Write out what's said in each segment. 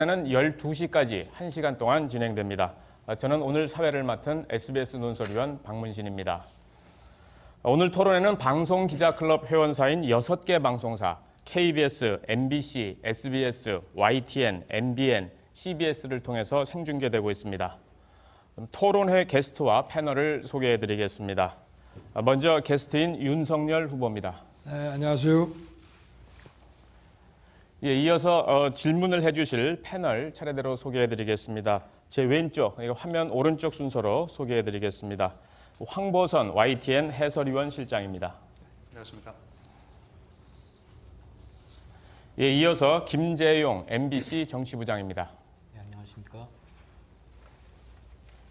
는 12시까지 1시간 동안 진행됩니다. 저는 오늘 사회를 맡은 SBS 논설위원 박문신입니다. 오늘 토론회는 방송기자클럽 회원사인 6개 방송사 KBS, MBC, SBS, YTN, MBN, CBS를 통해서 생중계되고 있습니다. 토론회 게스트와 패널을 소개해드리겠습니다. 먼저 게스트인 윤석열 후보입니다. 네, 안녕하세요. 예, 이어서 질문을 해주실 패널 차례대로 소개해드리겠습니다. 제 왼쪽, 화면 오른쪽 순서로 소개해드리겠습니다. 황보선 YTN 해설위원 실장입니다. 안녕하십니까. 예, 이어서 김재용 MBC 정치부장입니다. 네, 안녕하십니까.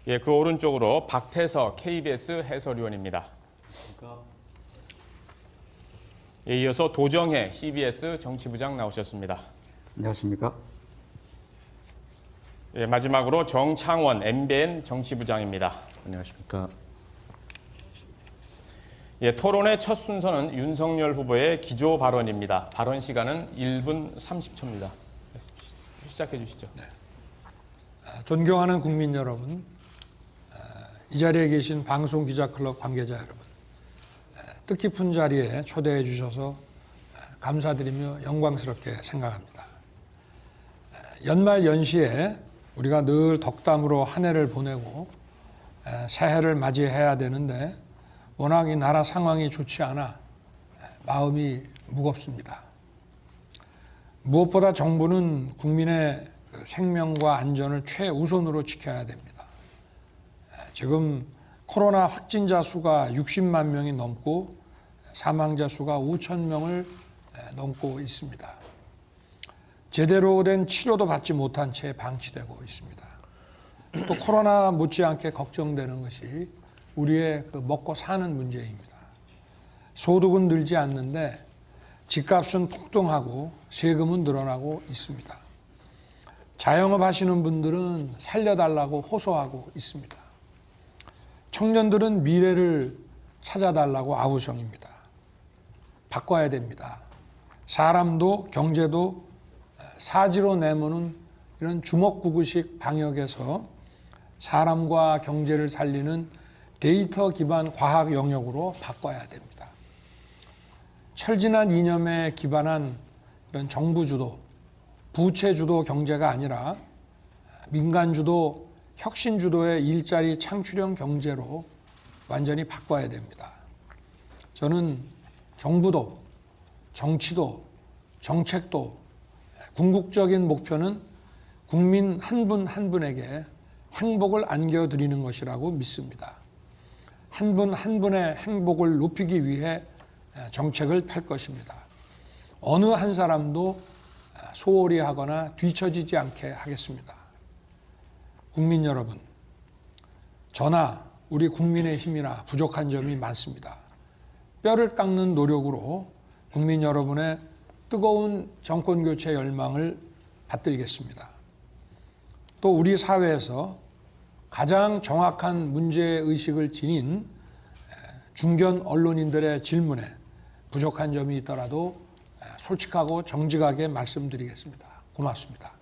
예, 그 오른쪽으로 박태서 KBS 해설위원입니다. 안녕하십니까. 예, 이어서 도정혜 CBS 정치부장 나오셨습니다. 안녕하십니까. 예, 마지막으로 정창원 MBN 정치부장입니다. 안녕하십니까. 예, 토론의 첫 순서는 윤석열 후보의 기조 발언입니다. 발언 시간은 1분 30초입니다. 시작해 주시죠. 네. 존경하는 국민 여러분, 이 자리에 계신 방송기자클럽 관계자 여러분, 뜻깊은 자리에 초대해 주셔서 감사드리며 영광스럽게 생각합니다. 연말 연시에 우리가 늘 덕담으로 한 해를 보내고 새해를 맞이해야 되는데 워낙 이 나라 상황이 좋지 않아 마음이 무겁습니다. 무엇보다 정부는 국민의 생명과 안전을 최우선으로 지켜야 됩니다. 지금 코로나 확진자 수가 60만 명이 넘고 사망자 수가 5천 명을 넘고 있습니다. 제대로 된 치료도 받지 못한 채 방치되고 있습니다. 또 코로나 못지않게 걱정되는 것이 우리의 그 먹고 사는 문제입니다. 소득은 늘지 않는데 집값은 폭등하고 세금은 늘어나고 있습니다. 자영업 하시는 분들은 살려달라고 호소하고 있습니다. 청년들은 미래를 찾아달라고 아우성입니다. 바꿔야 됩니다. 사람도 경제도 사지로 내모는 이런 주먹구구식 방역에서 사람과 경제를 살리는 데이터 기반 과학 영역으로 바꿔야 됩니다. 철진한 이념에 기반한 이런 정부 주도, 부채 주도 경제가 아니라 민간 주도, 혁신 주도의 일자리 창출형 경제로 완전히 바꿔야 됩니다. 저는 정부도, 정치도, 정책도 궁극적인 목표는 국민 한 분 한 분에게 행복을 안겨드리는 것이라고 믿습니다. 한 분 한 분의 행복을 높이기 위해 정책을 펼 것입니다. 어느 한 사람도 소홀히 하거나 뒤처지지 않게 하겠습니다. 국민 여러분, 저나 우리 국민의힘이나 부족한 점이 많습니다. 뼈를 깎는 노력으로 국민 여러분의 뜨거운 정권교체 열망을 받들겠습니다. 또 우리 사회에서 가장 정확한 문제의식을 지닌 중견 언론인들의 질문에 부족한 점이 있더라도 솔직하고 정직하게 말씀드리겠습니다. 고맙습니다.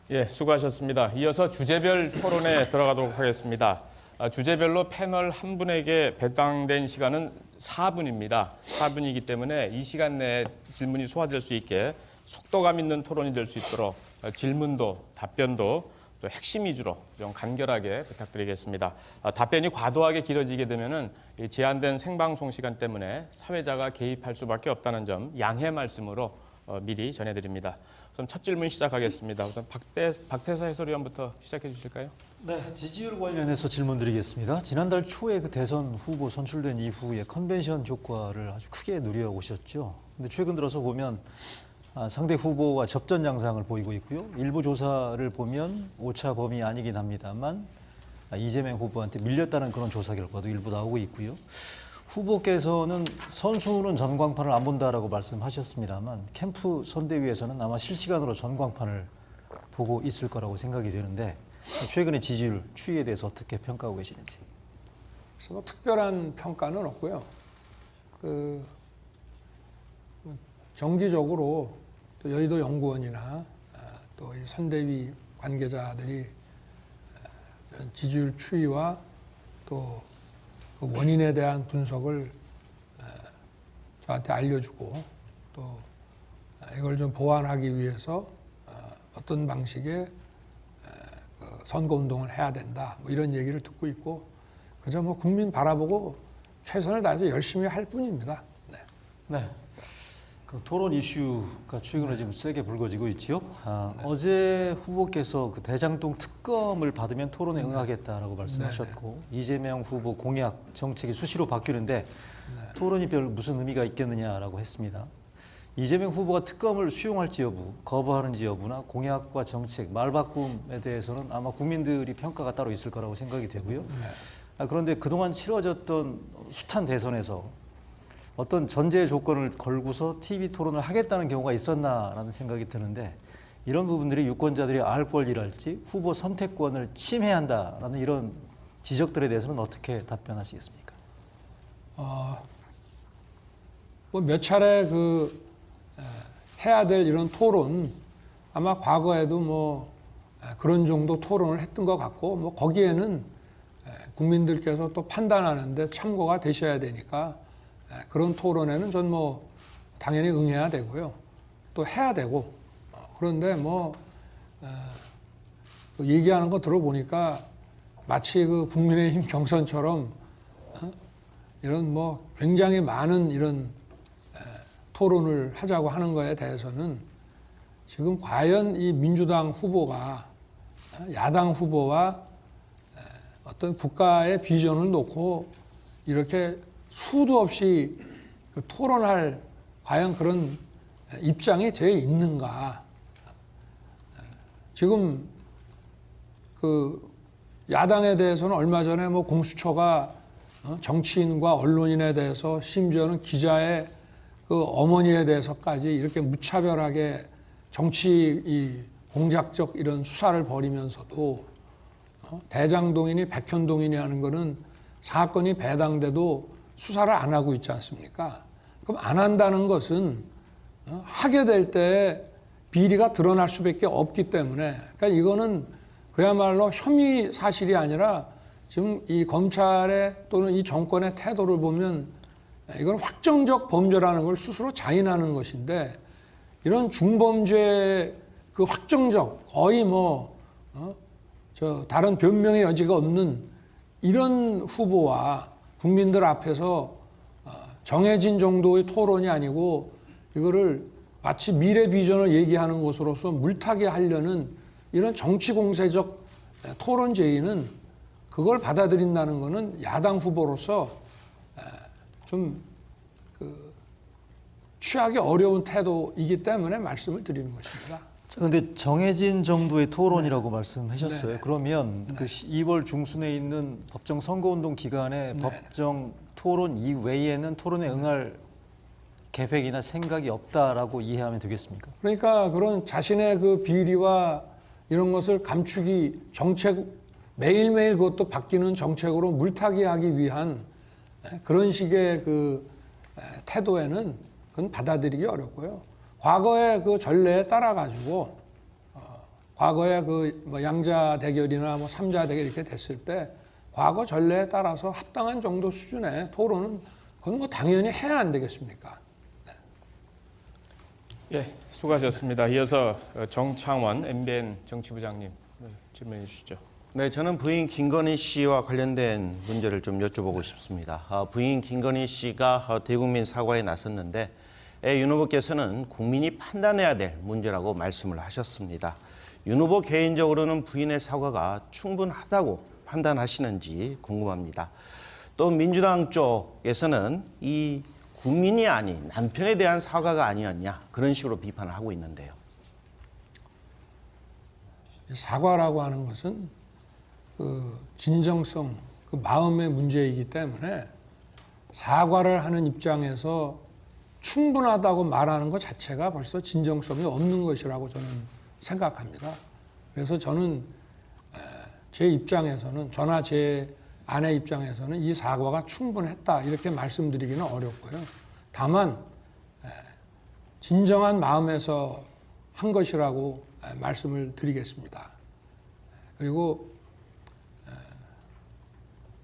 예, 수고하셨습니다. 이어서 주제별 토론에 들어가도록 하겠습니다. 주제별로 패널 한 분에게 배당된 시간은 4분입니다. 4분이기 때문에 이 시간 내에 질문이 소화될 수 있게 속도감 있는 토론이 될 수 있도록 질문도 답변도 또 핵심 위주로 좀 간결하게 부탁드리겠습니다. 답변이 과도하게 길어지게 되면은 제한된 생방송 시간 때문에 사회자가 개입할 수밖에 없다는 점 양해 말씀으로 미리 전해드립니다. 우선 첫 질문 시작하겠습니다. 우선 박태서 해설위원부터 시작해 주실까요? 네, 지지율 관련해서 질문드리겠습니다. 지난달 초에 그 대선 후보 선출된 이후에 컨벤션 효과를 아주 크게 누려오셨죠. 근데 최근 들어서 보면 상대 후보와 접전 양상을 보이고 있고요. 일부 조사를 보면 오차 범위 아니긴 합니다만 이재명 후보한테 밀렸다는 그런 조사 결과도 일부 나오고 있고요. 후보께서는 선수는 전광판을 안 본다라고 말씀하셨습니다만 캠프 선대위에서는 아마 실시간으로 전광판을 보고 있을 거라고 생각이 되는데 최근의 지지율 추이에 대해서 어떻게 평가하고 계시는지. 그래서 뭐 특별한 평가는 없고요. 정기적으로 또 여의도 연구원이나 또 이 선대위 관계자들이 이런 지지율 추이와 또 그 원인에 대한 분석을 저한테 알려주고 또 이걸 좀 보완하기 위해서 어떤 방식의 그 선거운동을 해야 된다, 뭐 이런 얘기를 듣고 있고, 그저 뭐 국민 바라보고 최선을 다해서 열심히 할 뿐입니다. 네. 네. 그 토론 이슈가 최근에 지금 세게 불거지고 있죠. 어제 후보께서 그 대장동 특검을 받으면 토론에 응하겠다라고 말씀하셨고, 이재명 후보 공약 정책이 수시로 바뀌는데 토론이 별 무슨 의미가 있겠느냐라고 했습니다. 이재명 후보가 특검을 수용할지 여부, 거부하는지 여부나 공약과 정책, 말바꿈에 대해서는 아마 국민들이 평가가 따로 있을 거라고 생각이 되고요. 그런데 그동안 치러졌던 숱한 대선에서 어떤 전제 조건을 걸고서 TV 토론을 하겠다는 경우가 있었나라는 생각이 드는데, 이런 부분들이 유권자들이 알 권리랄지 후보 선택권을 침해한다라는 이런 지적들에 대해서는 어떻게 답변하시겠습니까? 뭐 몇 차례 해야 될 이런 토론, 아마 과거에도 뭐 그런 정도 토론을 했던 것 같고, 뭐 거기에는 국민들께서 또 판단하는데 참고가 되셔야 되니까 그런 토론에는 전 뭐 당연히 응해야 되고요. 또 해야 되고. 그런데 뭐 얘기하는 거 들어보니까 마치 그 국민의힘 경선처럼 이런 뭐 굉장히 많은 이런 토론을 하자고 하는 거에 대해서는 지금 과연 이 민주당 후보가 야당 후보와 어떤 국가의 비전을 놓고 이렇게 수도 없이 토론할 과연 그런 입장이 되어 있는가. 지금 그 야당에 대해서는 얼마 전에 뭐 공수처가 정치인과 언론인에 대해서, 심지어는 기자의 그 어머니에 대해서까지 이렇게 무차별하게 정치 이 공작적 이런 수사를 벌이면서도 대장동이니 백현동이니 하는 거는 사건이 배당돼도 수사를 안 하고 있지 않습니까? 그럼 안 한다는 것은 하게 될 때 비리가 드러날 수밖에 없기 때문에, 그러니까 이거는 그야말로 혐의 사실이 아니라 지금 이 검찰의 또는 이 정권의 태도를 보면 이건 확정적 범죄라는 걸 스스로 자인하는 것인데, 이런 중범죄 그 확정적 거의 뭐 다른 변명의 여지가 없는 이런 후보와 국민들 앞에서 정해진 정도의 토론이 아니고 이거를 마치 미래 비전을 얘기하는 것으로서 물타기 하려는 이런 정치 공세적 토론 제의는, 그걸 받아들인다는 것은 야당 후보로서 좀 취하기 어려운 태도이기 때문에 말씀을 드리는 것입니다. 그런데 정해진 정도의 토론이라고 말씀하셨어요. 그러면 그 2월 중순에 있는 법정 선거운동 기간에 법정 토론 이외에는 토론에 응할 계획이나 생각이 없다라고 이해하면 되겠습니까? 그러니까 그런 자신의 그 비리와 이런 것을 감추기, 정책 매일매일 그것도 바뀌는 정책으로 물타기하기 위한 그런 식의 그 태도에는 그건 받아들이기 어렵고요. 과거의 그 전례에 따라 가지고 과거에 그 뭐 양자 대결이나 뭐 삼자 대결 이렇게 됐을 때 과거 전례에 따라서 합당한 정도 수준의 토론은 그건 뭐 당연히 해야 안 되겠습니까? 예, 수고하셨습니다. 이어서 정창원 MBN 정치부장님 질문해 주시죠. 네, 저는 부인 김건희 씨와 관련된 문제를 좀 여쭤보고 싶습니다. 부인 김건희 씨가 대국민 사과에 나섰는데 윤 후보께서는 국민이 판단해야 될 문제라고 말씀을 하셨습니다. 윤 후보 개인적으로는 부인의 사과가 충분하다고 판단하시는지 궁금합니다. 또 민주당 쪽에서는 이 국민이 아닌 남편에 대한 사과가 아니었냐, 그런 식으로 비판을 하고 있는데요. 사과라고 하는 것은 그 진정성, 그 마음의 문제이기 때문에 사과를 하는 입장에서 충분하다고 말하는 것 자체가 벌써 진정성이 없는 것이라고 저는 생각합니다. 그래서 저는 제 입장에서는, 저나 제 아내 입장에서는 이 사과가 충분했다 이렇게 말씀드리기는 어렵고요. 다만 진정한 마음에서 한 것이라고 말씀을 드리겠습니다. 그리고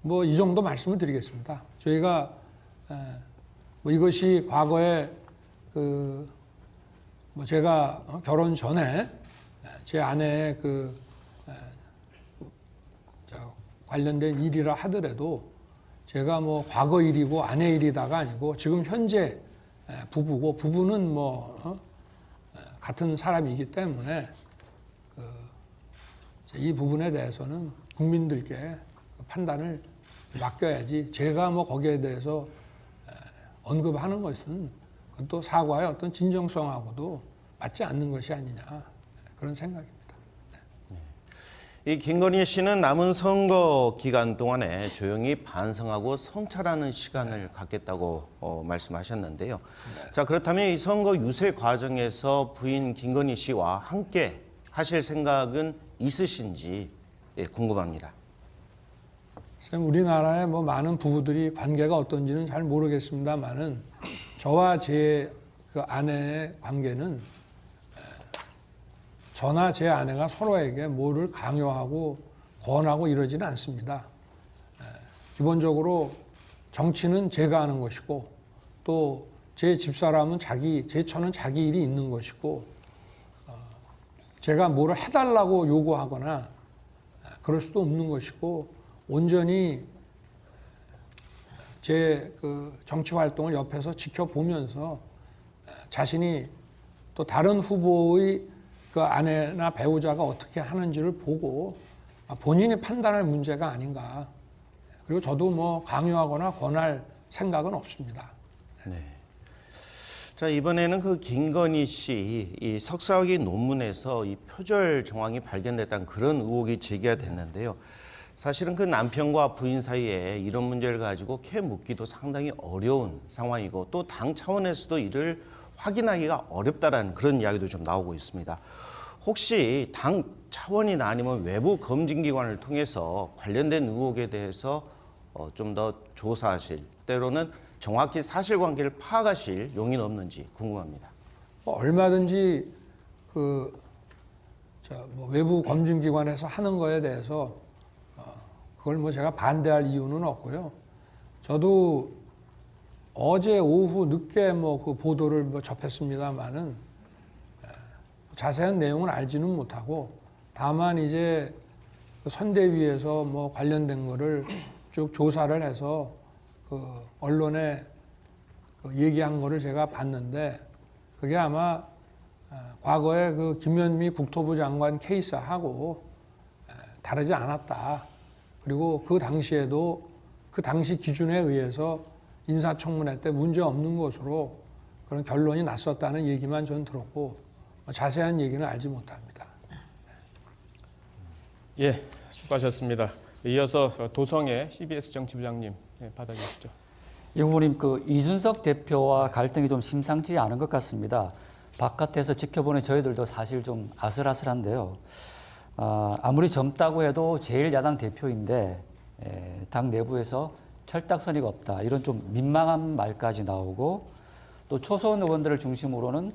뭐 이 정도 말씀을 드리겠습니다. 저희가 뭐 이것이 과거에 뭐 제가 결혼 전에 제 아내의 관련된 일이라 하더라도 제가 뭐 과거 일이고 아내 일이다가 아니고 지금 현재 부부고 부부는 뭐 같은 사람이기 때문에 이 부분에 대해서는 국민들께 판단을 맡겨야지 제가 뭐 거기에 대해서 언급하는 것은 그건 또 사과의 어떤 진정성하고도 맞지 않는 것이 아니냐 그런 생각입니다. 이 김건희 씨는 남은 선거 기간 동안에 조용히 반성하고 성찰하는 시간을 갖겠다고 말씀하셨는데요. 자, 그렇다면 이 선거 유세 과정에서 부인 김건희 씨와 함께 하실 생각은 있으신지 궁금합니다. 우리나라에 뭐 많은 부부들이 관계가 어떤지는 잘 모르겠습니다만은 저와 제 그 아내의 관계는 저나 제 아내가 서로에게 뭐를 강요하고 권하고 이러지는 않습니다. 기본적으로 정치는 제가 하는 것이고 또 제 집사람은 제 처는 자기 일이 있는 것이고 제가 뭐를 해달라고 요구하거나 그럴 수도 없는 것이고 온전히 제 그 정치 활동을 옆에서 지켜보면서 자신이 또 다른 후보의 그 아내나 배우자가 어떻게 하는지를 보고 본인이 판단할 문제가 아닌가. 그리고 저도 뭐 강요하거나 권할 생각은 없습니다. 네. 자, 이번에는 그 김건희 씨 이 석사학위 논문에서 이 표절 정황이 발견됐다는 그런 의혹이 제기가 됐는데요. 사실은 그 남편과 부인 사이에 이런 문제를 가지고 캐 묻기도 상당히 어려운 상황이고 또 당 차원에서도 이를 확인하기가 어렵다라는 그런 이야기도 좀 나오고 있습니다. 혹시 당 차원이나 아니면 외부 검증기관을 통해서 관련된 의혹에 대해서 좀 더 조사하실, 때로는 정확히 사실관계를 파악하실 용의는 없는지 궁금합니다. 얼마든지 뭐 외부 검증기관에서 하는 거에 대해서 그걸 뭐 제가 반대할 이유는 없고요. 저도 어제 오후 늦게 뭐 그 보도를 뭐 접했습니다만은 자세한 내용은 알지는 못하고 다만 이제 그 선대위에서 뭐 관련된 거를 쭉 조사를 해서 그 언론에 그 얘기한 거를 제가 봤는데 그게 아마 과거에 그 김현미 국토부 장관 케이스하고 다르지 않았다. 그리고 그 당시에도 그 당시 기준에 의해서 인사청문회 때 문제 없는 것으로 그런 결론이 났었다는 얘기만 전 들었고 자세한 얘기는 알지 못합니다. 예, 수고하셨습니다. 이어서 도성의 CBS 정치부장님 받아주시죠. 이 후보님, 그 이준석 대표와 갈등이 좀 심상치 않은 것 같습니다. 바깥에서 지켜보는 저희들도 사실 좀 아슬아슬한데요. 아무리 젊다고 해도 제1야당 대표인데 당 내부에서 철딱서니가 없다. 이런 좀 민망한 말까지 나오고 또 초선 의원들을 중심으로는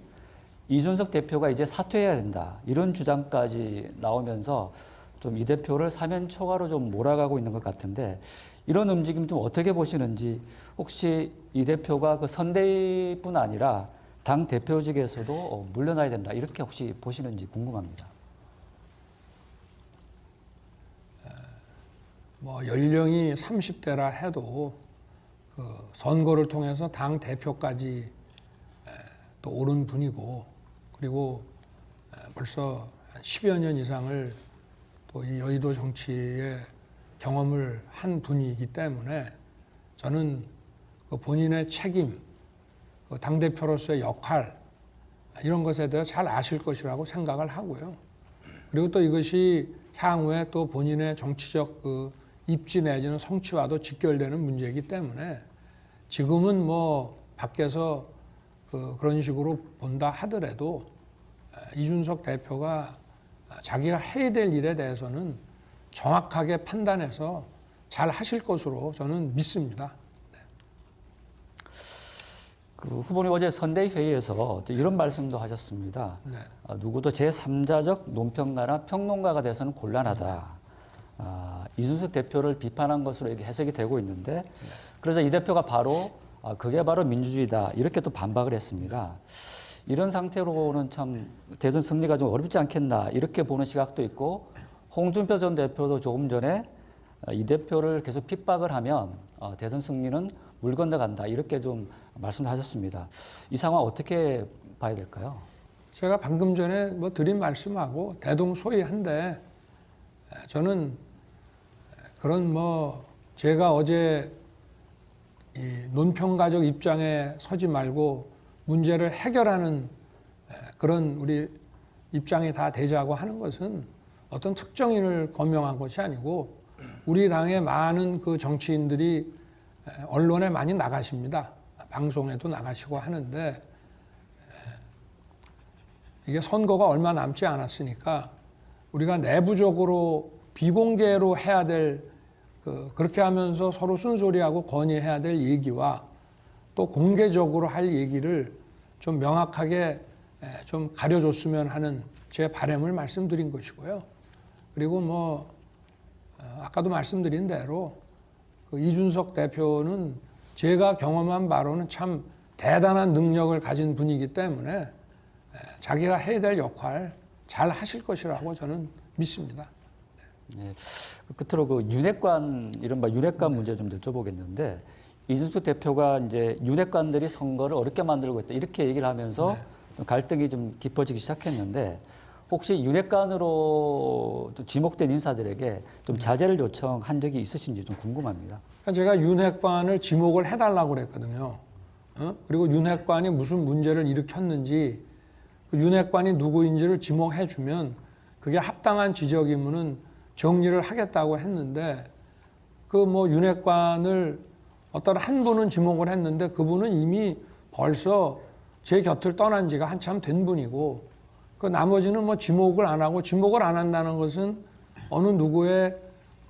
이준석 대표가 이제 사퇴해야 된다. 이런 주장까지 나오면서 좀 이 대표를 사면 초과로 좀 몰아가고 있는 것 같은데 이런 움직임 좀 어떻게 보시는지 혹시 이 대표가 그 선대위뿐 아니라 당 대표직에서도 물러나야 된다. 이렇게 혹시 보시는지 궁금합니다. 뭐 연령이 30대라 해도 그 선거를 통해서 당 대표까지 또 오른 분이고 그리고 벌써 10여 년 이상을 또 이 여의도 정치에 경험을 한 분이기 때문에 저는 그 본인의 책임, 그 당대표로서의 역할 이런 것에 대해 잘 아실 것이라고 생각을 하고요. 그리고 또 이것이 향후에 또 본인의 정치적 그 입지 내지는 성취와도 직결되는 문제이기 때문에 지금은 뭐 밖에서 그런 식으로 본다 하더라도 이준석 대표가 자기가 해야 될 일에 대해서는 정확하게 판단해서 잘 하실 것으로 저는 믿습니다. 그 후보님 어제 선대회의에서 이런 말씀도 하셨습니다. 네. 누구도 제3자적 논평가나 평론가가 돼서는 곤란하다. 이준석 대표를 비판한 것으로 이렇게 해석이 되고 있는데 그래서 이 대표가 바로 그게 바로 민주주의다 이렇게 또 반박을 했습니다. 이런 상태로는 참 대선 승리가 좀 어렵지 않겠나 이렇게 보는 시각도 있고 홍준표 전 대표도 조금 전에 이 대표를 계속 핍박을 하면 대선 승리는 물 건너간다 이렇게 좀 말씀하셨습니다. 이 상황 어떻게 봐야 될까요? 제가 방금 전에 뭐 드린 말씀하고 대동소이한데 저는 그런 뭐 제가 어제 이 논평가적 입장에 서지 말고 문제를 해결하는 그런 우리 입장이 다 되자고 하는 것은 어떤 특정인을 거명한 것이 아니고 우리 당의 많은 그 정치인들이 언론에 많이 나가십니다. 방송에도 나가시고 하는데 이게 선거가 얼마 남지 않았으니까 우리가 내부적으로 비공개로 해야 될 그렇게 하면서 서로 쓴소리하고 건의해야 될 얘기와 또 공개적으로 할 얘기를 좀 명확하게 좀 가려줬으면 하는 제 바람을 말씀드린 것이고요. 그리고 뭐 아까도 말씀드린 대로 그 이준석 대표는 제가 경험한 바로는 참 대단한 능력을 가진 분이기 때문에 자기가 해야 될 역할 잘 하실 것이라고 저는 믿습니다. 네. 끝으로 그 윤핵관 이른바 윤핵관 문제 좀 여쭤보겠는데 이준석 대표가 이제 윤핵관들이 선거를 어렵게 만들고 있다 이렇게 얘기를 하면서 갈등이 좀 깊어지기 시작했는데 혹시 윤핵관으로 좀 지목된 인사들에게 좀 자제를 요청한 적이 있으신지 좀 궁금합니다. 제가 윤핵관을 지목을 해달라고 그랬거든요. 그리고 윤핵관이 무슨 문제를 일으켰는지 그 윤핵관이 누구인지를 지목해주면 그게 합당한 지적이면은 정리를 하겠다고 했는데 그 뭐 윤핵관을 어떤 한 분은 지목을 했는데 그분은 이미 벌써 제 곁을 떠난 지가 한참 된 분이고 그 나머지는 뭐 지목을 안 하고 지목을 안 한다는 것은 어느 누구의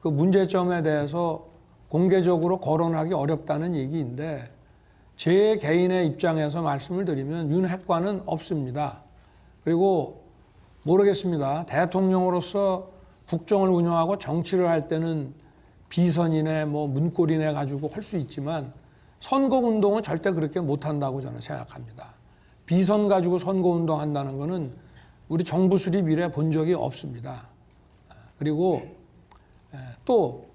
그 문제점에 대해서 공개적으로 거론하기 어렵다는 얘기인데 제 개인의 입장에서 말씀을 드리면 윤핵관은 없습니다. 그리고 모르겠습니다. 대통령으로서 국정을 운영하고 정치를 할 때는 비선이네 뭐 문고리네 가지고 할 수 있지만 선거운동은 절대 그렇게 못한다고 저는 생각합니다. 비선 가지고 선거운동 한다는 거는 우리 정부 수립 이래 본 적이 없습니다. 그리고 또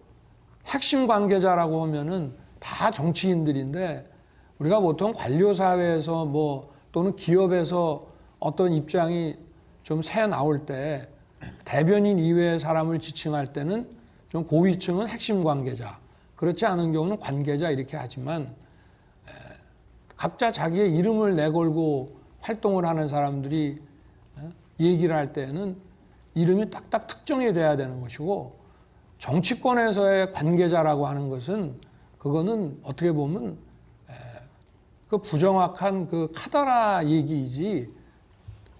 핵심 관계자라고 하면은 다 정치인들인데 우리가 보통 관료사회에서 뭐 또는 기업에서 어떤 입장이 좀 새 나올 때 대변인 이외의 사람을 지칭할 때는 좀 고위층은 핵심 관계자, 그렇지 않은 경우는 관계자 이렇게 하지만 각자 자기의 이름을 내걸고 활동을 하는 사람들이 얘기를 할 때는 이름이 딱딱 특정이 돼야 되는 것이고 정치권에서의 관계자라고 하는 것은 그거는 어떻게 보면 그 부정확한 그 카더라 얘기이지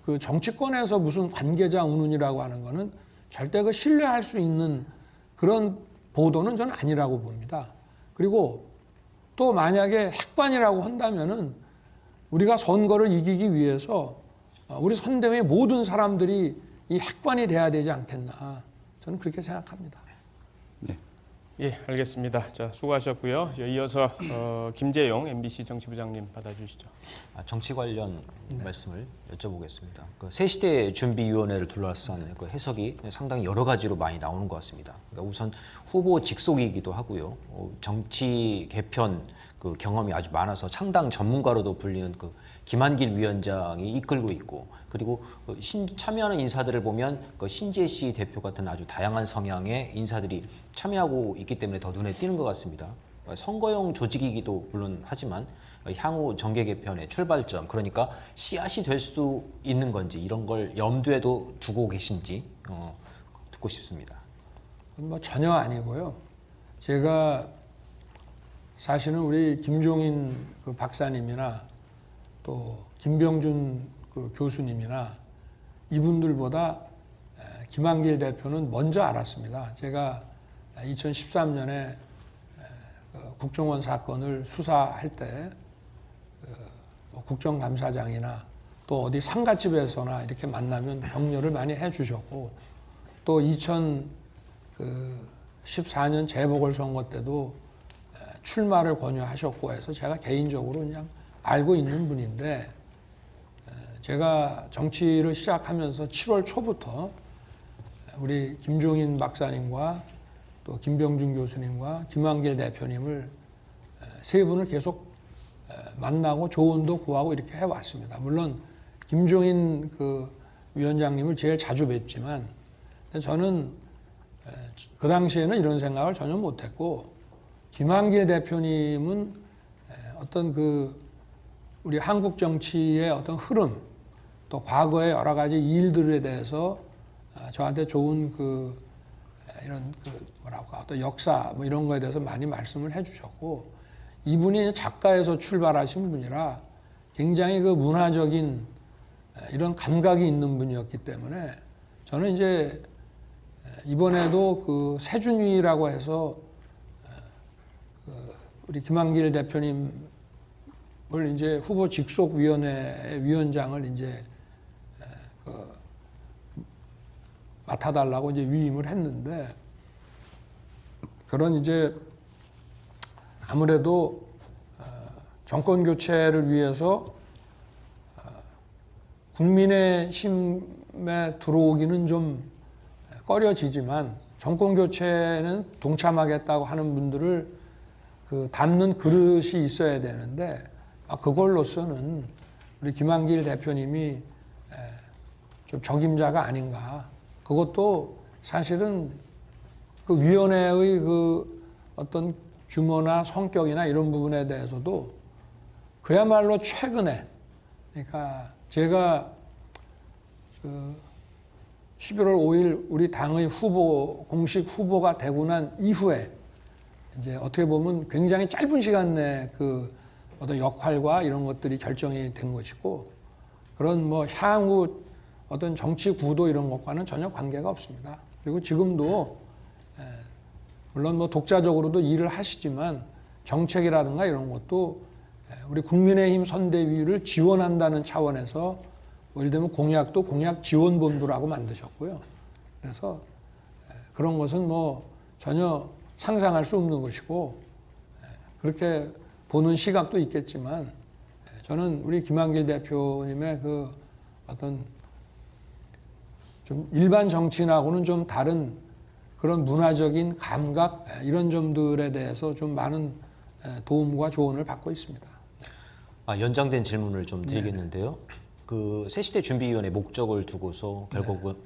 그 정치권에서 무슨 관계자 운운이라고 하는 거는 절대 그 신뢰할 수 있는 그런 보도는 저는 아니라고 봅니다. 그리고 또 만약에 핵관이라고 한다면은 우리가 선거를 이기기 위해서 우리 선대위의 모든 사람들이 이 핵관이 돼야 되지 않겠나 저는 그렇게 생각합니다. 네. 예, 알겠습니다. 자, 수고하셨고요. 이어서 김재용 MBC 정치부장님 받아주시죠. 정치 관련 말씀을 여쭤보겠습니다. 그 새시대 준비위원회를 둘러싼 그 해석이 상당히 여러 가지로 많이 나오는 것 같습니다. 그러니까 우선 후보 직속이기도 하고요. 정치 개편 그 경험이 아주 많아서 창당 전문가로도 불리는 그 김한길 위원장이 이끌고 있고 그리고 참여하는 인사들을 보면 그 신재씨 대표 같은 아주 다양한 성향의 인사들이 참여하고 있기 때문에 더 눈에 띄는 것 같습니다. 선거용 조직이기도 물론 하지만 향후 정계 개편의 출발점 그러니까 씨앗이 될 수도 있는 건지 이런 걸 염두에도 두고 계신지 듣고 싶습니다. 뭐 전혀 아니고요. 제가 사실은 우리 김종인 그 박사님이나 또 김병준 그 교수님이나 이분들보다 김한길 대표는 먼저 알았습니다. 제가 2013년에 국정원 사건을 수사할 때 국정감사장이나 또 어디 상가집에서나 이렇게 만나면 격려를 많이 해주셨고, 또 2014년 재보궐선거 때도 출마를 권유하셨고 해서 제가 개인적으로 그냥 알고 있는 분인데, 제가 정치를 시작하면서 7월 초부터 우리 김종인 박사님과 또 김병준 교수님과 김한길 대표님을 세 분을 계속 만나고 조언도 구하고 이렇게 해왔습니다. 물론 김종인 그 위원장님을 제일 자주 뵙지만, 저는 그 당시에는 이런 생각을 전혀 못했고, 김한길 대표님은 어떤 그 우리 한국 정치의 어떤 흐름, 또 과거의 여러 가지 일들에 대해서 저한테 좋은 그 이런 그 뭐랄까 어떤 역사 뭐 이런 거에 대해서 많이 말씀을 해주셨고, 이분이 작가에서 출발하신 분이라 굉장히 그 문화적인 이런 감각이 있는 분이었기 때문에, 저는 이제 이번에도 그 세준위라고 해서 우리 김한길 대표님을 이제 후보 직속위원회 위원장을 이제 맡아달라고 이제 위임을 했는데, 그런 이제 아무래도 정권 교체를 위해서 국민의힘에 들어오기는 좀 꺼려지지만, 정권 교체는 동참하겠다고 하는 분들을 그 담는 그릇이 있어야 되는데, 그걸로서는 우리 김한길 대표님이 좀 적임자가 아닌가. 그것도 사실은 그 위원회의 그 어떤 규모나 성격이나 이런 부분에 대해서도 그야말로 최근에, 그러니까 제가 그 11월 5일 우리 당의 후보, 공식 후보가 되고 난 이후에 이제 어떻게 보면 굉장히 짧은 시간 내에 그 어떤 역할과 이런 것들이 결정이 된 것이고, 그런 뭐 향후 어떤 정치 구도 이런 것과는 전혀 관계가 없습니다. 그리고 지금도 물론 뭐 독자적으로도 일을 하시지만 정책이라든가 이런 것도 우리 국민의힘 선대위를 지원한다는 차원에서 예를 들면 공약도 공약지원본부라고 만드셨고요. 그래서 그런 것은 뭐 전혀 상상할 수 없는 것이고, 그렇게 보는 시각도 있겠지만, 저는 우리 김한길 대표님의 그 어떤 좀 일반 정치인하고는 좀 다른 그런 문화적인 감각, 이런 점들에 대해서 좀 많은 도움과 조언을 받고 있습니다. 연장된 질문을 좀 드리겠는데요. 그 새시대 준비위원회 목적을 두고서 결국은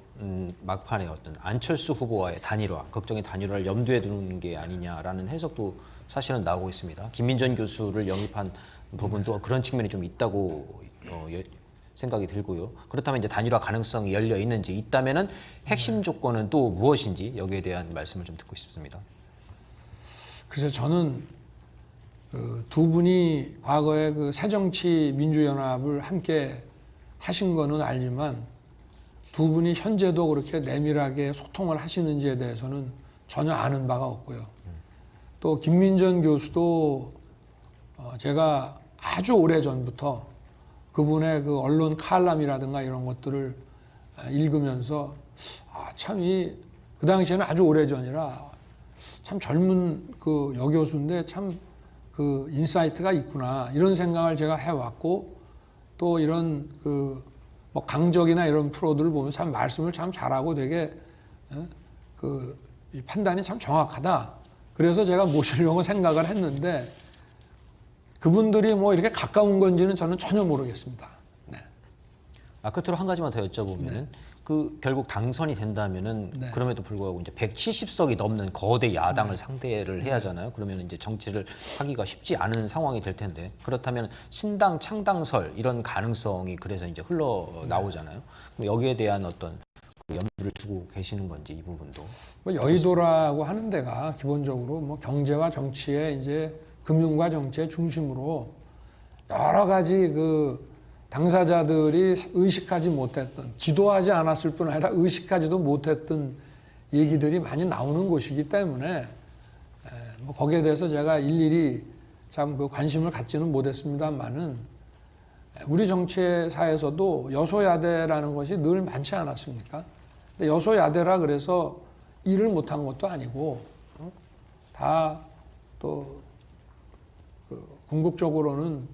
막판에 어떤 안철수 후보와의 단일화, 걱정의 단일화를 염두에 두는 게 아니냐라는 해석도 사실은 나오고 있습니다. 김민전 교수를 영입한 부분도 그런 측면이 좀 있다고 생각이 들고요. 그렇다면 이제 단일화 가능성이 열려 있는지, 있다면은 핵심 조건은 또 무엇인지 여기에 대한 말씀을 좀 듣고 싶습니다. 그래서 저는 그 두 분이 과거에 그 새정치민주연합을 함께 하신 거는 알지만, 두 분이 현재도 그렇게 내밀하게 소통을 하시는지에 대해서는 전혀 아는 바가 없고요. 또 김민전 교수도 제가 아주 오래 전부터 그분의 그 언론 칼럼이라든가 이런 것들을 읽으면서 참 그 당시에는 아주 오래 전이라 참 젊은 그 여교수인데 참 그 인사이트가 있구나, 이런 생각을 제가 해왔고, 또 이런 그 뭐 강적이나 이런 프로들을 보면서 참 말씀을 참 잘하고 되게 그 판단이 참 정확하다. 그래서 제가 모시려고 생각을 했는데, 그분들이 뭐 이렇게 가까운 건지는 저는 전혀 모르겠습니다. 네. 끝으로 한 가지만 더 여쭤보면은 그 결국 당선이 된다면은 네. 그럼에도 불구하고 이제 170석이 넘는 거대 야당을 상대를 해야 하잖아요. 그러면 이제 정치를 하기가 쉽지 않은 상황이 될 텐데, 그렇다면 신당 창당설 이런 가능성이 그래서 이제 흘러 나오잖아요. 그럼 여기에 대한 어떤 그 염두를 두고 계시는 건지, 이 부분도. 뭐 여의도라고 하는 데가 기본적으로 뭐 경제와 정치의 이제 금융과 정치의 중심으로 여러 가지 그 당사자들이 의식하지 못했던, 기도하지 않았을 뿐 아니라 의식하지도 못했던 얘기들이 많이 나오는 곳이기 때문에 뭐 거기에 대해서 제가 일일이 참 그 관심을 갖지는 못했습니다만은, 우리 정치사에서도 여소야대라는 것이 늘 많지 않았습니까? 근데 여소야대라 그래서 일을 못한 것도 아니고 다 또 궁극적으로는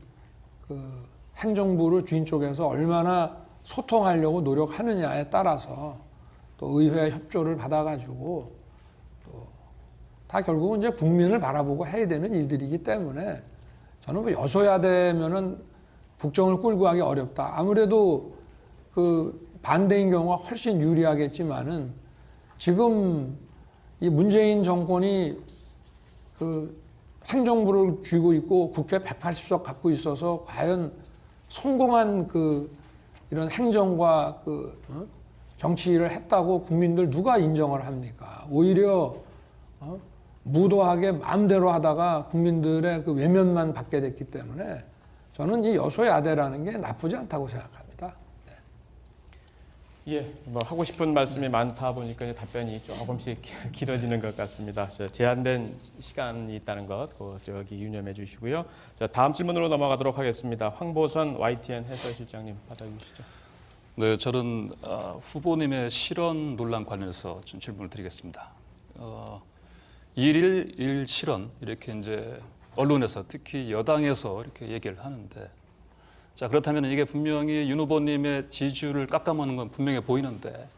그 행정부를 주인 쪽에서 얼마나 소통하려고 노력하느냐에 따라서 또 의회 협조를 받아가지고 또 다 결국은 이제 국민을 바라보고 해야 되는 일들이기 때문에 저는 뭐 여소야대면은 국정을 끌고 가기 어렵다. 아무래도 그 반대인 경우가 훨씬 유리하겠지만은 지금 이 문재인 정권이 그 행정부를 쥐고 있고 국회 180석 갖고 있어서 과연 성공한 그 이런 행정과 정치를 했다고 국민들 누가 인정을 합니까? 오히려 무도하게 마음대로 하다가 국민들의 그 외면만 받게 됐기 때문에 저는 이 여소야대라는 게 나쁘지 않다고 생각합니다. 예, 뭐 하고 싶은 말씀이 많다 보니까 이제 답변이 조금씩 길어지는 것 같습니다. 제한된 시간이 있다는 것, 저기 유념해 주시고요. 자, 다음 질문으로 넘어가도록 하겠습니다. 황보선 YTN 해설실장님 받아주시죠. 네, 저는 후보님의 실언 논란 관련해서 좀 질문을 드리겠습니다. 1일 1 실언 이렇게 이제 언론에서 특히 여당에서 이렇게 얘기를 하는데, 자 그렇다면 이게 분명히 윤 후보님의 지지율을 깎아먹는 건 분명해 보이는데,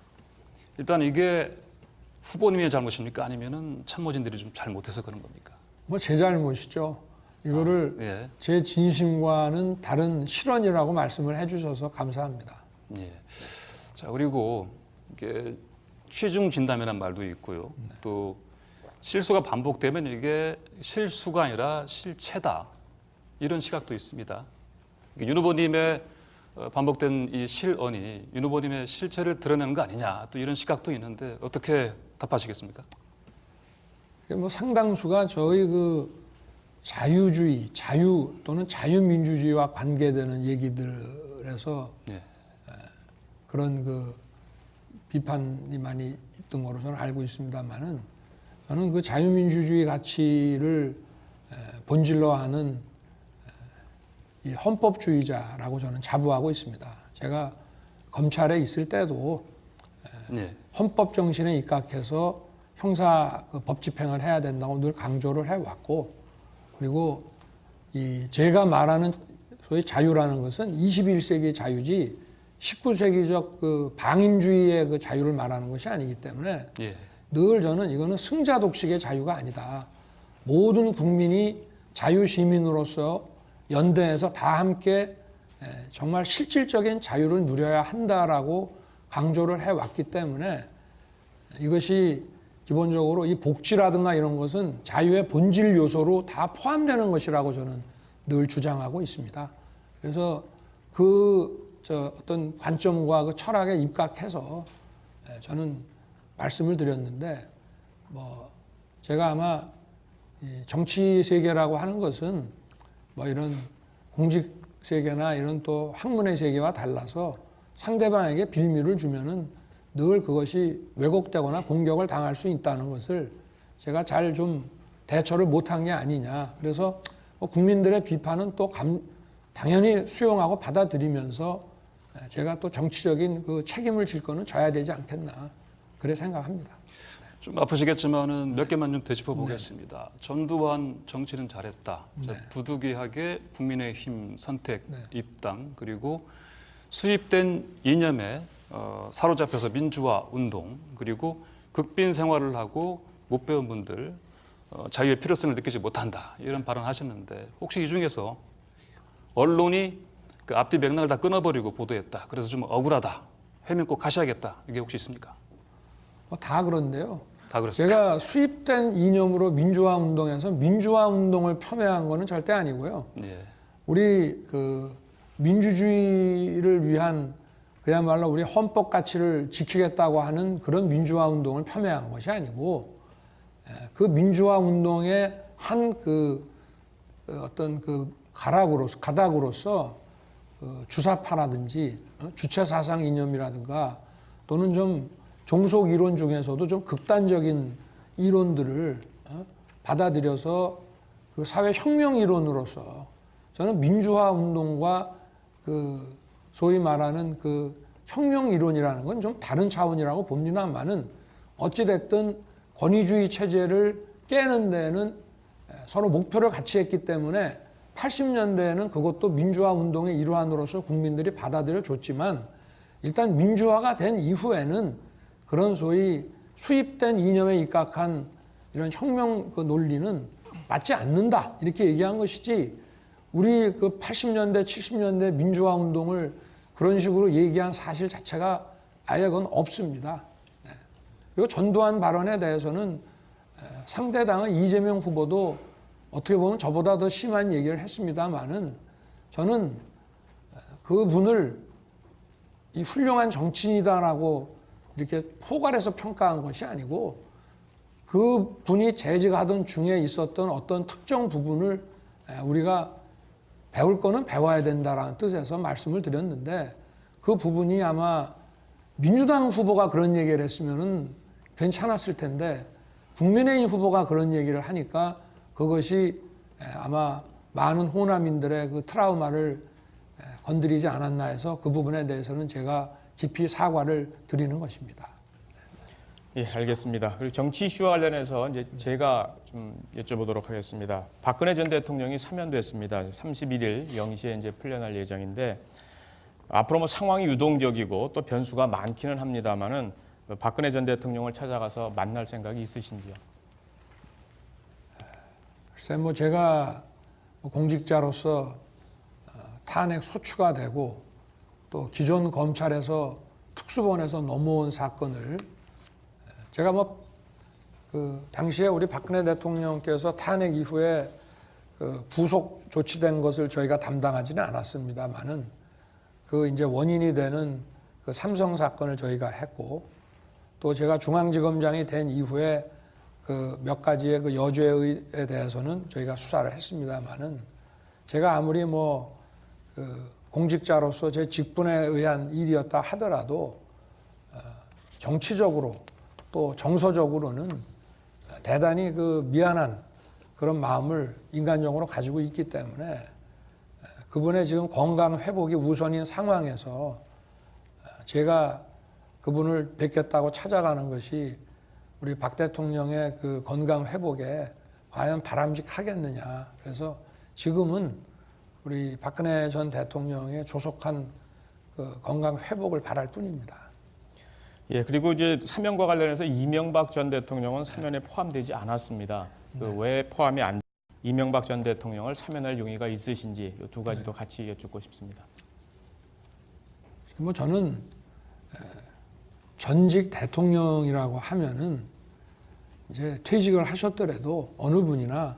일단 이게 후보님의 잘못입니까? 아니면은 참모진들이 좀 잘못해서 그런 겁니까? 뭐 제 잘못이죠. 이거를 예. 제 진심과는 다른 실언이라고 말씀을 해주셔서 감사합니다. 예. 자 그리고 이게 취중 진담이라는 말도 있고요. 또 실수가 반복되면 이게 실수가 아니라 실체다, 이런 시각도 있습니다. 윤 후보님의 반복된 이 실언이 윤 후보님의 실체를 드러내는 거 아니냐, 또 이런 시각도 있는데 어떻게 답하시겠습니까? 뭐 상당수가 저희 그 자유주의, 자유 또는 자유민주주의와 관계되는 얘기들에서 예. 그런 그 비판이 많이 있던 거로 저는 알고 있습니다만은, 저는 그 자유민주주의 가치를 본질로 하는 이 헌법주의자라고 저는 자부하고 있습니다. 제가 검찰에 있을 때도 예. 헌법 정신에 입각해서 형사 법 집행을 해야 된다고 늘 강조를 해왔고, 그리고 이 제가 말하는 소위 자유라는 것은 21세기 자유지 19세기적 그 방임주의의 그 자유를 말하는 것이 아니기 때문에 예. 늘 저는 이거는 승자 독식의 자유가 아니다. 모든 국민이 자유시민으로서 연대해서 다 함께 정말 실질적인 자유를 누려야 한다라고 강조를 해왔기 때문에 이것이 기본적으로 이 복지라든가 이런 것은 자유의 본질 요소로 다 포함되는 것이라고 저는 늘 주장하고 있습니다. 그래서 어떤 관점과 그 철학에 입각해서 저는 말씀을 드렸는데, 뭐 제가 아마 정치 세계라고 하는 것은 뭐 이런 공직 세계나 이런 또 학문의 세계와 달라서 상대방에게 빌미를 주면은 늘 그것이 왜곡되거나 공격을 당할 수 있다는 것을 제가 잘 좀 대처를 못한 게 아니냐. 그래서 뭐 국민들의 비판은 또 당연히 수용하고 받아들이면서 제가 또 정치적인 그 책임을 질 거는 져야 되지 않겠나, 그래 생각합니다. 좀 아프시겠지만은 몇 개만 좀 되짚어 보겠습니다. 전두환 정치는 잘했다. 자, 부득이하게 국민의힘 선택 입당, 그리고 수입된 이념에 사로잡혀서 민주화 운동, 그리고 극빈 생활을 하고 못 배운 분들 자유의 필요성을 느끼지 못한다, 이런 발언하셨는데, 혹시 이 중에서 언론이 그 앞뒤 맥락을 다 끊어버리고 보도했다, 그래서 좀 억울하다, 해명 꼭 하셔야겠다, 이게 혹시 있습니까? 다 그런데요. 다 그렇습니다. 제가 수입된 이념으로 민주화 운동에서 민주화 운동을 폄훼한 거는 절대 아니고요. 예. 우리 그 민주주의를 위한 그야말로 우리 헌법 가치를 지키겠다고 하는 그런 민주화 운동을 폄훼한 것이 아니고, 그 민주화 운동의 한 어떤 가닥으로서 주사파라든지 주체 사상 이념이라든가, 또는 좀 종속 이론 중에서도 좀 극단적인 이론들을 받아들여서 그 사회 혁명 이론으로서 저는 민주화 운동과 그 소위 말하는 그 혁명 이론이라는 건 좀 다른 차원이라고 봅니다만은 어찌됐든 권위주의 체제를 깨는 데는 서로 목표를 같이 했기 때문에 80년대에는 그것도 민주화 운동의 일환으로서 국민들이 받아들여 줬지만 일단 민주화가 된 이후에는 그런 소위 수입된 이념에 입각한 이런 혁명 그 논리는 맞지 않는다 이렇게 얘기한 것이지 우리 그 80년대 70년대 민주화 운동을 그런 식으로 얘기한 사실 자체가 아예 그건 없습니다. 그리고 전두환 발언에 대해서는 상대 당은 이재명 후보도 어떻게 보면 저보다 더 심한 얘기를 했습니다만은 저는 그분을 이 훌륭한 정치인이다라고 이렇게 포괄해서 평가한 것이 아니고 그분이 재직하던 중에 있었던 어떤 특정 부분을 우리가 배울 거는 배워야 된다라는 뜻에서 말씀을 드렸는데 그 부분이 아마 민주당 후보가 그런 얘기를 했으면은 괜찮았을 텐데 국민의힘 후보가 그런 얘기를 하니까 그것이 아마 많은 호남인들의 그 트라우마를 건드리지 않았나 해서 그 부분에 대해서는 제가 깊이 사과를 드리는 것입니다. 예, 알겠습니다. 그리고 정치 이슈와 관련해서 이제 제가 좀 여쭤보도록 하겠습니다. 박근혜 전 대통령이 사면됐습니다. 31일 0시에 이제 풀려날 예정인데 앞으로 뭐 상황이 유동적이고 또 변수가 많기는 합니다만은 박근혜 전 대통령을 찾아가서 만날 생각이 있으신지요? 글쎄 뭐 제가 공직자로서 탄핵 소추가 되고 또 기존 검찰에서 특수본에서 넘어온 사건을 제가 뭐 그 당시에 우리 박근혜 대통령께서 탄핵 이후에 그 구속 조치된 것을 저희가 담당하지는 않았습니다만은 그 이제 원인이 되는 그 삼성 사건을 저희가 했고 또 제가 중앙지검장이 된 이후에 그 몇 가지의 그 여죄에 대해서는 저희가 수사를 했습니다만은 제가 아무리 뭐 그 공직자로서 제 직분에 의한 일이었다 하더라도 정치적으로 또 정서적으로는 대단히 그 미안한 그런 마음을 인간적으로 가지고 있기 때문에 그분의 지금 건강 회복이 우선인 상황에서 제가 그분을 뵙겠다고 찾아가는 것이 우리 박 대통령의 그 건강 회복에 과연 바람직하겠느냐. 그래서 지금은 우리 박근혜 전 대통령의 조속한 그 건강 회복을 바랄 뿐입니다. 예, 그리고 이제 사면과 관련해서 이명박 전 대통령은 사면에 포함되지 않았습니다. 그 왜 포함이 안 이명박 전 대통령을 사면할 용의가 있으신지 이 두 가지도 같이 여쭙고 싶습니다. 뭐 저는 전직 대통령이라고 하면은 이제 퇴직을 하셨더라도 어느 분이나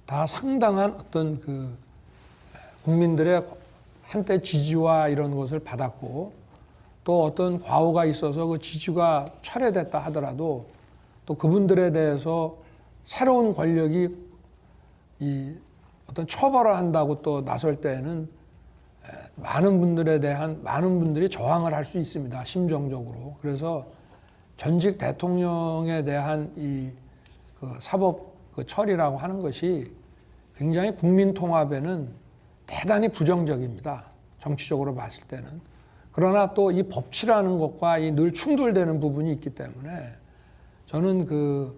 다 상당한 어떤 그 국민들의 한때 지지와 이런 것을 받았고 또 어떤 과오가 있어서 그 지지가 철회됐다 하더라도 또 그분들에 대해서 새로운 권력이 이 어떤 처벌을 한다고 또 나설 때에는 많은 분들이 저항을 할 수 있습니다. 심정적으로. 그래서 전직 대통령에 대한 이 그 사법 그 처리라고 하는 것이 굉장히 국민 통합에는 대단히 부정적입니다. 정치적으로 봤을 때는. 그러나 또 이 법치라는 것과 이 늘 충돌되는 부분이 있기 때문에 저는 그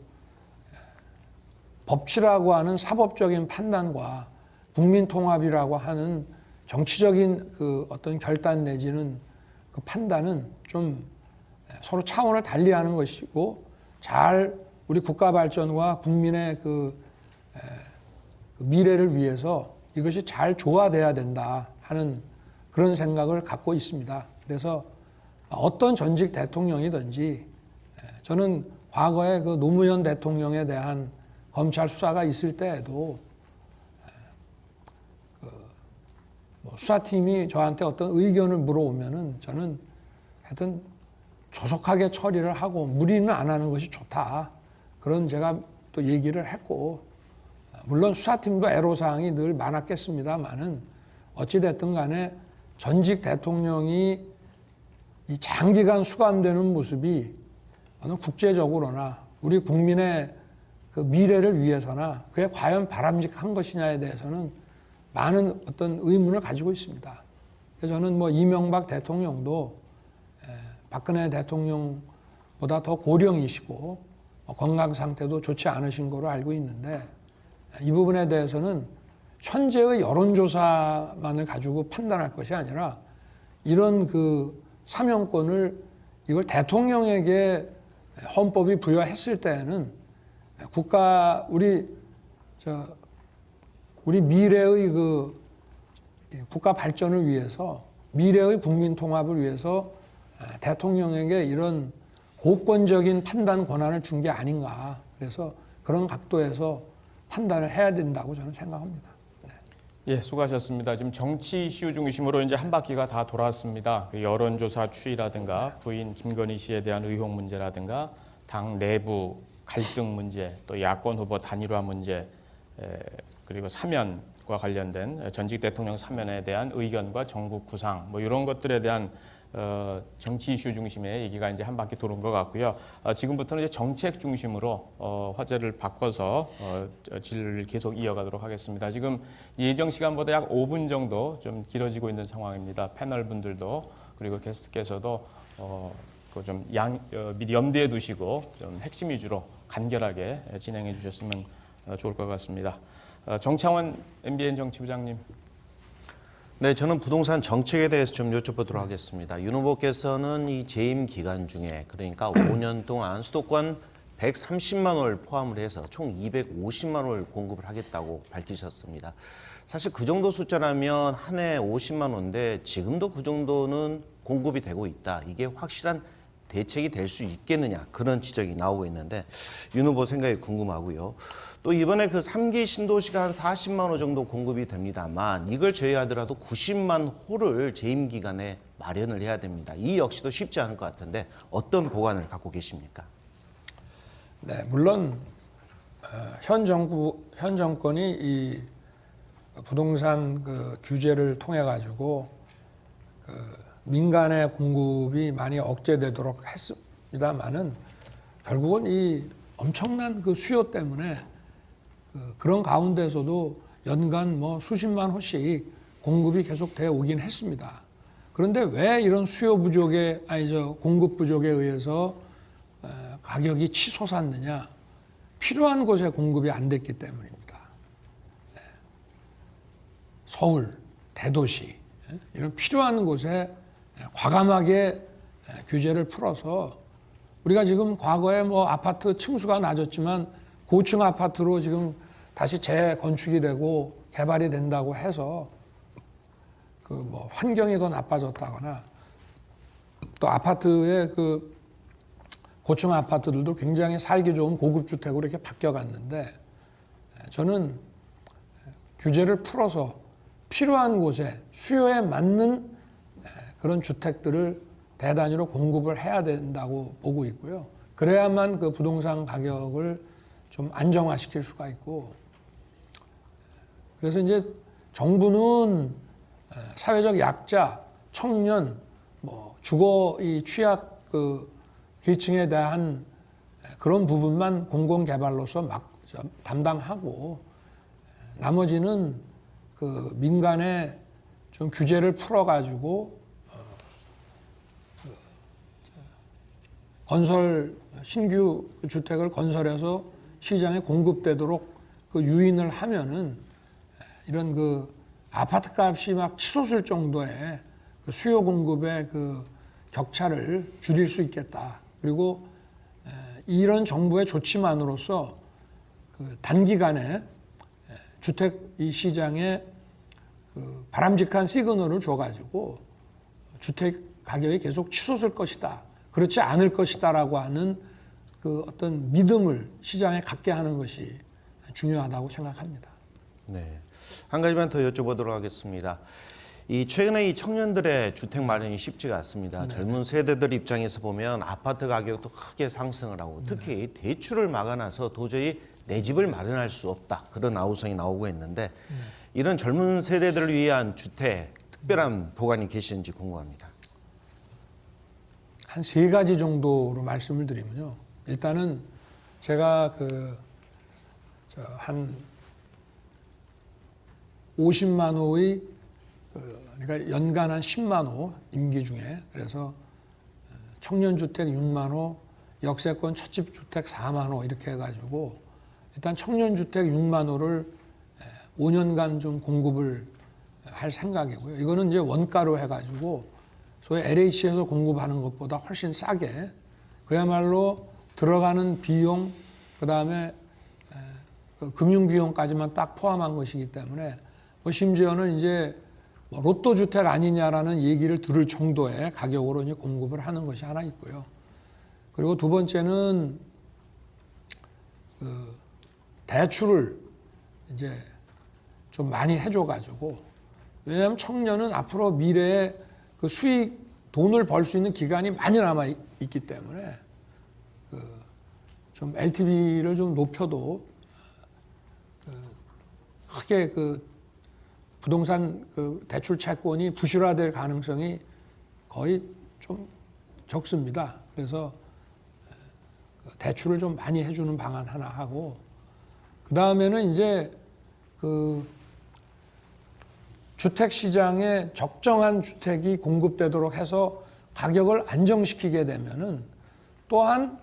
법치라고 하는 사법적인 판단과 국민 통합이라고 하는 정치적인 그 어떤 결단 내지는 그 판단은 좀 서로 차원을 달리하는 것이고 잘 우리 국가 발전과 국민의 그 미래를 위해서 이것이 잘 조화돼야 된다 하는 그런 생각을 갖고 있습니다. 그래서 어떤 전직 대통령이든지 저는 과거에 그 노무현 대통령에 대한 검찰 수사가 있을 때에도 수사팀이 저한테 어떤 의견을 물어오면은 저는 하여튼 조속하게 처리를 하고 무리는 안 하는 것이 좋다. 그런 제가 또 얘기를 했고 물론 수사팀도 애로사항이 늘 많았겠습니다만은 어찌됐든 간에 전직 대통령이 이 장기간 수감되는 모습이 어느 국제적으로나 우리 국민의 그 미래를 위해서나 그게 과연 바람직한 것이냐에 대해서는 많은 어떤 의문을 가지고 있습니다. 그래서 저는 뭐 이명박 대통령도 박근혜 대통령보다 더 고령이시고 건강 상태도 좋지 않으신 거로 알고 있는데 이 부분에 대해서는 현재의 여론조사만을 가지고 판단할 것이 아니라 이런 그 사명권을 이걸 대통령에게 헌법이 부여했을 때에는 우리 미래의 그 국가 발전을 위해서 미래의 국민 통합을 위해서 대통령에게 이런 고권적인 판단 권한을 준 게 아닌가. 그래서 그런 각도에서 판단을 해야 된다고 저는 생각합니다. 예, 수고하셨습니다. 지금 정치 이슈 중심으로 이제 한 바퀴가 다 돌아왔습니다. 그 여론조사 추이라든가 부인 김건희 씨에 대한 의혹 문제라든가 당 내부 갈등 문제, 또 야권 후보 단일화 문제, 그리고 사면과 관련된 전직 대통령 사면에 대한 의견과 정국 구상, 뭐 이런 것들에 대한 정치 이슈 중심의 얘기가 이제 한 바퀴 도는 것 같고요. 지금부터는 이제 정책 중심으로 화제를 바꿔서 질을 계속 이어가도록 하겠습니다. 지금 예정 시간보다 약 5분 정도 좀 길어지고 있는 상황입니다. 패널 분들도 그리고 게스트께서도 좀 미리 염두에 두시고 좀 핵심 위주로 간결하게 진행해 주셨으면 좋을 것 같습니다. 정창원 MBN 정치부장님. 네, 저는 부동산 정책에 대해서 좀 여쭤보도록 하겠습니다. 윤 후보께서는 이 재임 기간 중에 그러니까 5년 동안 수도권 130만 홀 포함을 해서 총 250만 홀 공급을 하겠다고 밝히셨습니다. 사실 그 정도 숫자라면 한 해 50만 홀인데 지금도 그 정도는 공급이 되고 있다. 이게 확실한 대책이 될 수 있겠느냐 그런 지적이 나오고 있는데 윤 후보 생각이 궁금하고요. 또 이번에 그 3기 신도시가 한 40만 호 정도 공급이 됩니다만 이걸 제외하더라도 90만 호를 재임 기간에 마련을 해야 됩니다. 이 역시도 쉽지 않을 것 같은데 어떤 보관을 갖고 계십니까? 네, 물론 현 정권이 이 부동산 그 규제를 통해 가지고 민간의 공급이 많이 억제되도록 했습니다만은 결국은 이 엄청난 그 수요 때문에 그런 가운데서도 연간 뭐 수십만 호씩 공급이 계속 돼 오긴 했습니다. 그런데 왜 이런 공급 부족에 의해서 가격이 치솟았느냐? 필요한 곳에 공급이 안 됐기 때문입니다. 서울, 대도시 이런 필요한 곳에 과감하게 규제를 풀어서 우리가 지금 과거에 뭐 아파트 층수가 낮았지만 고층 아파트로 지금 다시 재건축이 되고 개발이 된다고 해서 그 뭐 환경이 더 나빠졌다거나 또 아파트의 그 고층 아파트들도 굉장히 살기 좋은 고급 주택으로 이렇게 바뀌어 갔는데 저는 규제를 풀어서 필요한 곳에 수요에 맞는 그런 주택들을 대단위로 공급을 해야 된다고 보고 있고요. 그래야만 그 부동산 가격을 좀 안정화시킬 수가 있고 그래서 이제 정부는 사회적 약자, 청년, 뭐 주거 이 취약 그 계층에 대한 그런 부분만 공공 개발로서 막 담당하고 나머지는 그 민간에 좀 규제를 풀어 가지고 신규 주택을 건설해서 시장에 공급되도록 그 유인을 하면은 이런 그 아파트 값이 막 치솟을 정도의 그 수요 공급의 그 격차를 줄일 수 있겠다. 그리고 이런 정부의 조치만으로서 그 단기간에 주택 이 시장에 그 바람직한 시그널을 줘가지고 주택 가격이 계속 치솟을 것이다. 그렇지 않을 것이다라고 하는 그 어떤 믿음을 시장에 갖게 하는 것이 중요하다고 생각합니다. 네, 한 가지만 더 여쭤보도록 하겠습니다. 이 최근에 이 청년들의 주택 마련이 쉽지가 않습니다. 젊은 세대들 입장에서 보면 아파트 가격도 크게 상승을 하고 특히 대출을 막아놔서 도저히 내 집을 마련할 수 없다. 그런 아우성이 나오고 있는데 이런 젊은 세대들을 위한 주택 특별한 보관이 계시는지 궁금합니다. 한 세 가지 정도로 말씀을 드리면요. 일단은 제가 한 50만 호의 그러니까 연간 한 10만 호 임기 중에 그래서 청년주택 6만 호, 역세권 첫집주택 4만 호 이렇게 해가지고 일단 청년주택 6만 호를 5년간 좀 공급을 할 생각이고요. 이거는 이제 원가로 해가지고 소위 LH에서 공급하는 것보다 훨씬 싸게 그야말로 들어가는 비용 그다음에 금융 비용까지만 딱 포함한 것이기 때문에 뭐 심지어는 이제 뭐 로또 주택 아니냐라는 얘기를 들을 정도의 가격으로 이제 공급을 하는 것이 하나 있고요. 그리고 두 번째는 그 대출을 이제 좀 많이 해줘가지고 왜냐하면 청년은 앞으로 미래에 그 수익 돈을 벌 수 있는 기간이 많이 남아 있기 때문에 좀 LTV를 좀 높여도 크게 그 부동산 그 대출 채권이 부실화될 가능성이 거의 좀 적습니다. 그래서 대출을 좀 많이 해주는 방안 하나 하고 그 다음에는 이제 그 주택 시장에 적정한 주택이 공급되도록 해서 가격을 안정시키게 되면은 또한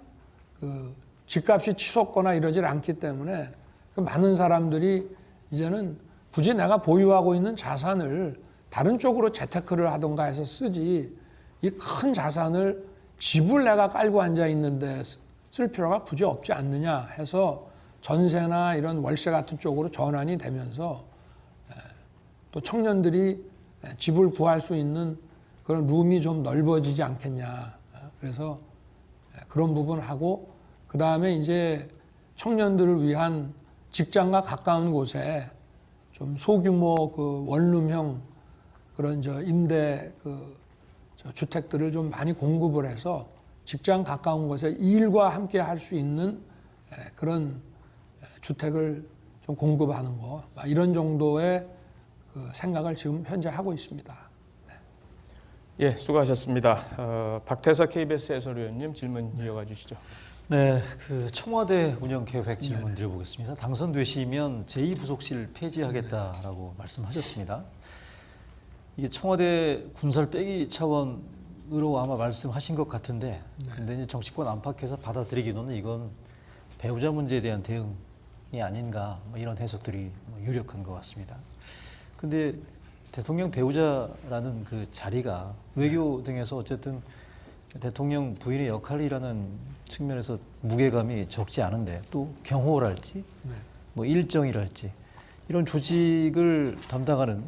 그 집값이 치솟거나 이러질 않기 때문에 그 많은 사람들이 이제는 굳이 내가 보유하고 있는 자산을 다른 쪽으로 재테크를 하던가 해서 쓰지 이 큰 자산을 집을 내가 깔고 앉아 있는데 쓸 필요가 굳이 없지 않느냐 해서 전세나 이런 월세 같은 쪽으로 전환이 되면서 또 청년들이 집을 구할 수 있는 그런 룸이 좀 넓어지지 않겠냐. 그래서 그런 부분하고 그 다음에 이제 청년들을 위한 직장과 가까운 곳에 좀 소규모 그 원룸형 그런 임대 주택들을 좀 많이 공급을 해서 직장 가까운 곳에 일과 함께 할 수 있는 그런 주택을 좀 공급하는 거 이런 정도의 그 생각을 지금 현재 하고 있습니다. 예, 수고하셨습니다. 박태석 KBS 해설위원님 질문 이어가 주시죠. 네, 그 청와대 운영 계획 질문 드려보겠습니다. 당선되시면 제2부속실 폐지하겠다라고 말씀하셨습니다. 이게 청와대 군사를 빼기 차원으로 아마 말씀하신 것 같은데, 근데 이제 정치권 안팎에서 받아들이기로는 이건 배우자 문제에 대한 대응이 아닌가 뭐 이런 해석들이 유력한 것 같습니다. 근데 대통령 배우자라는 그 자리가 외교 등에서 어쨌든 대통령 부인의 역할이라는 측면에서 무게감이 적지 않은데 또 경호랄지 뭐 일정이랄지 이런 조직을 담당하는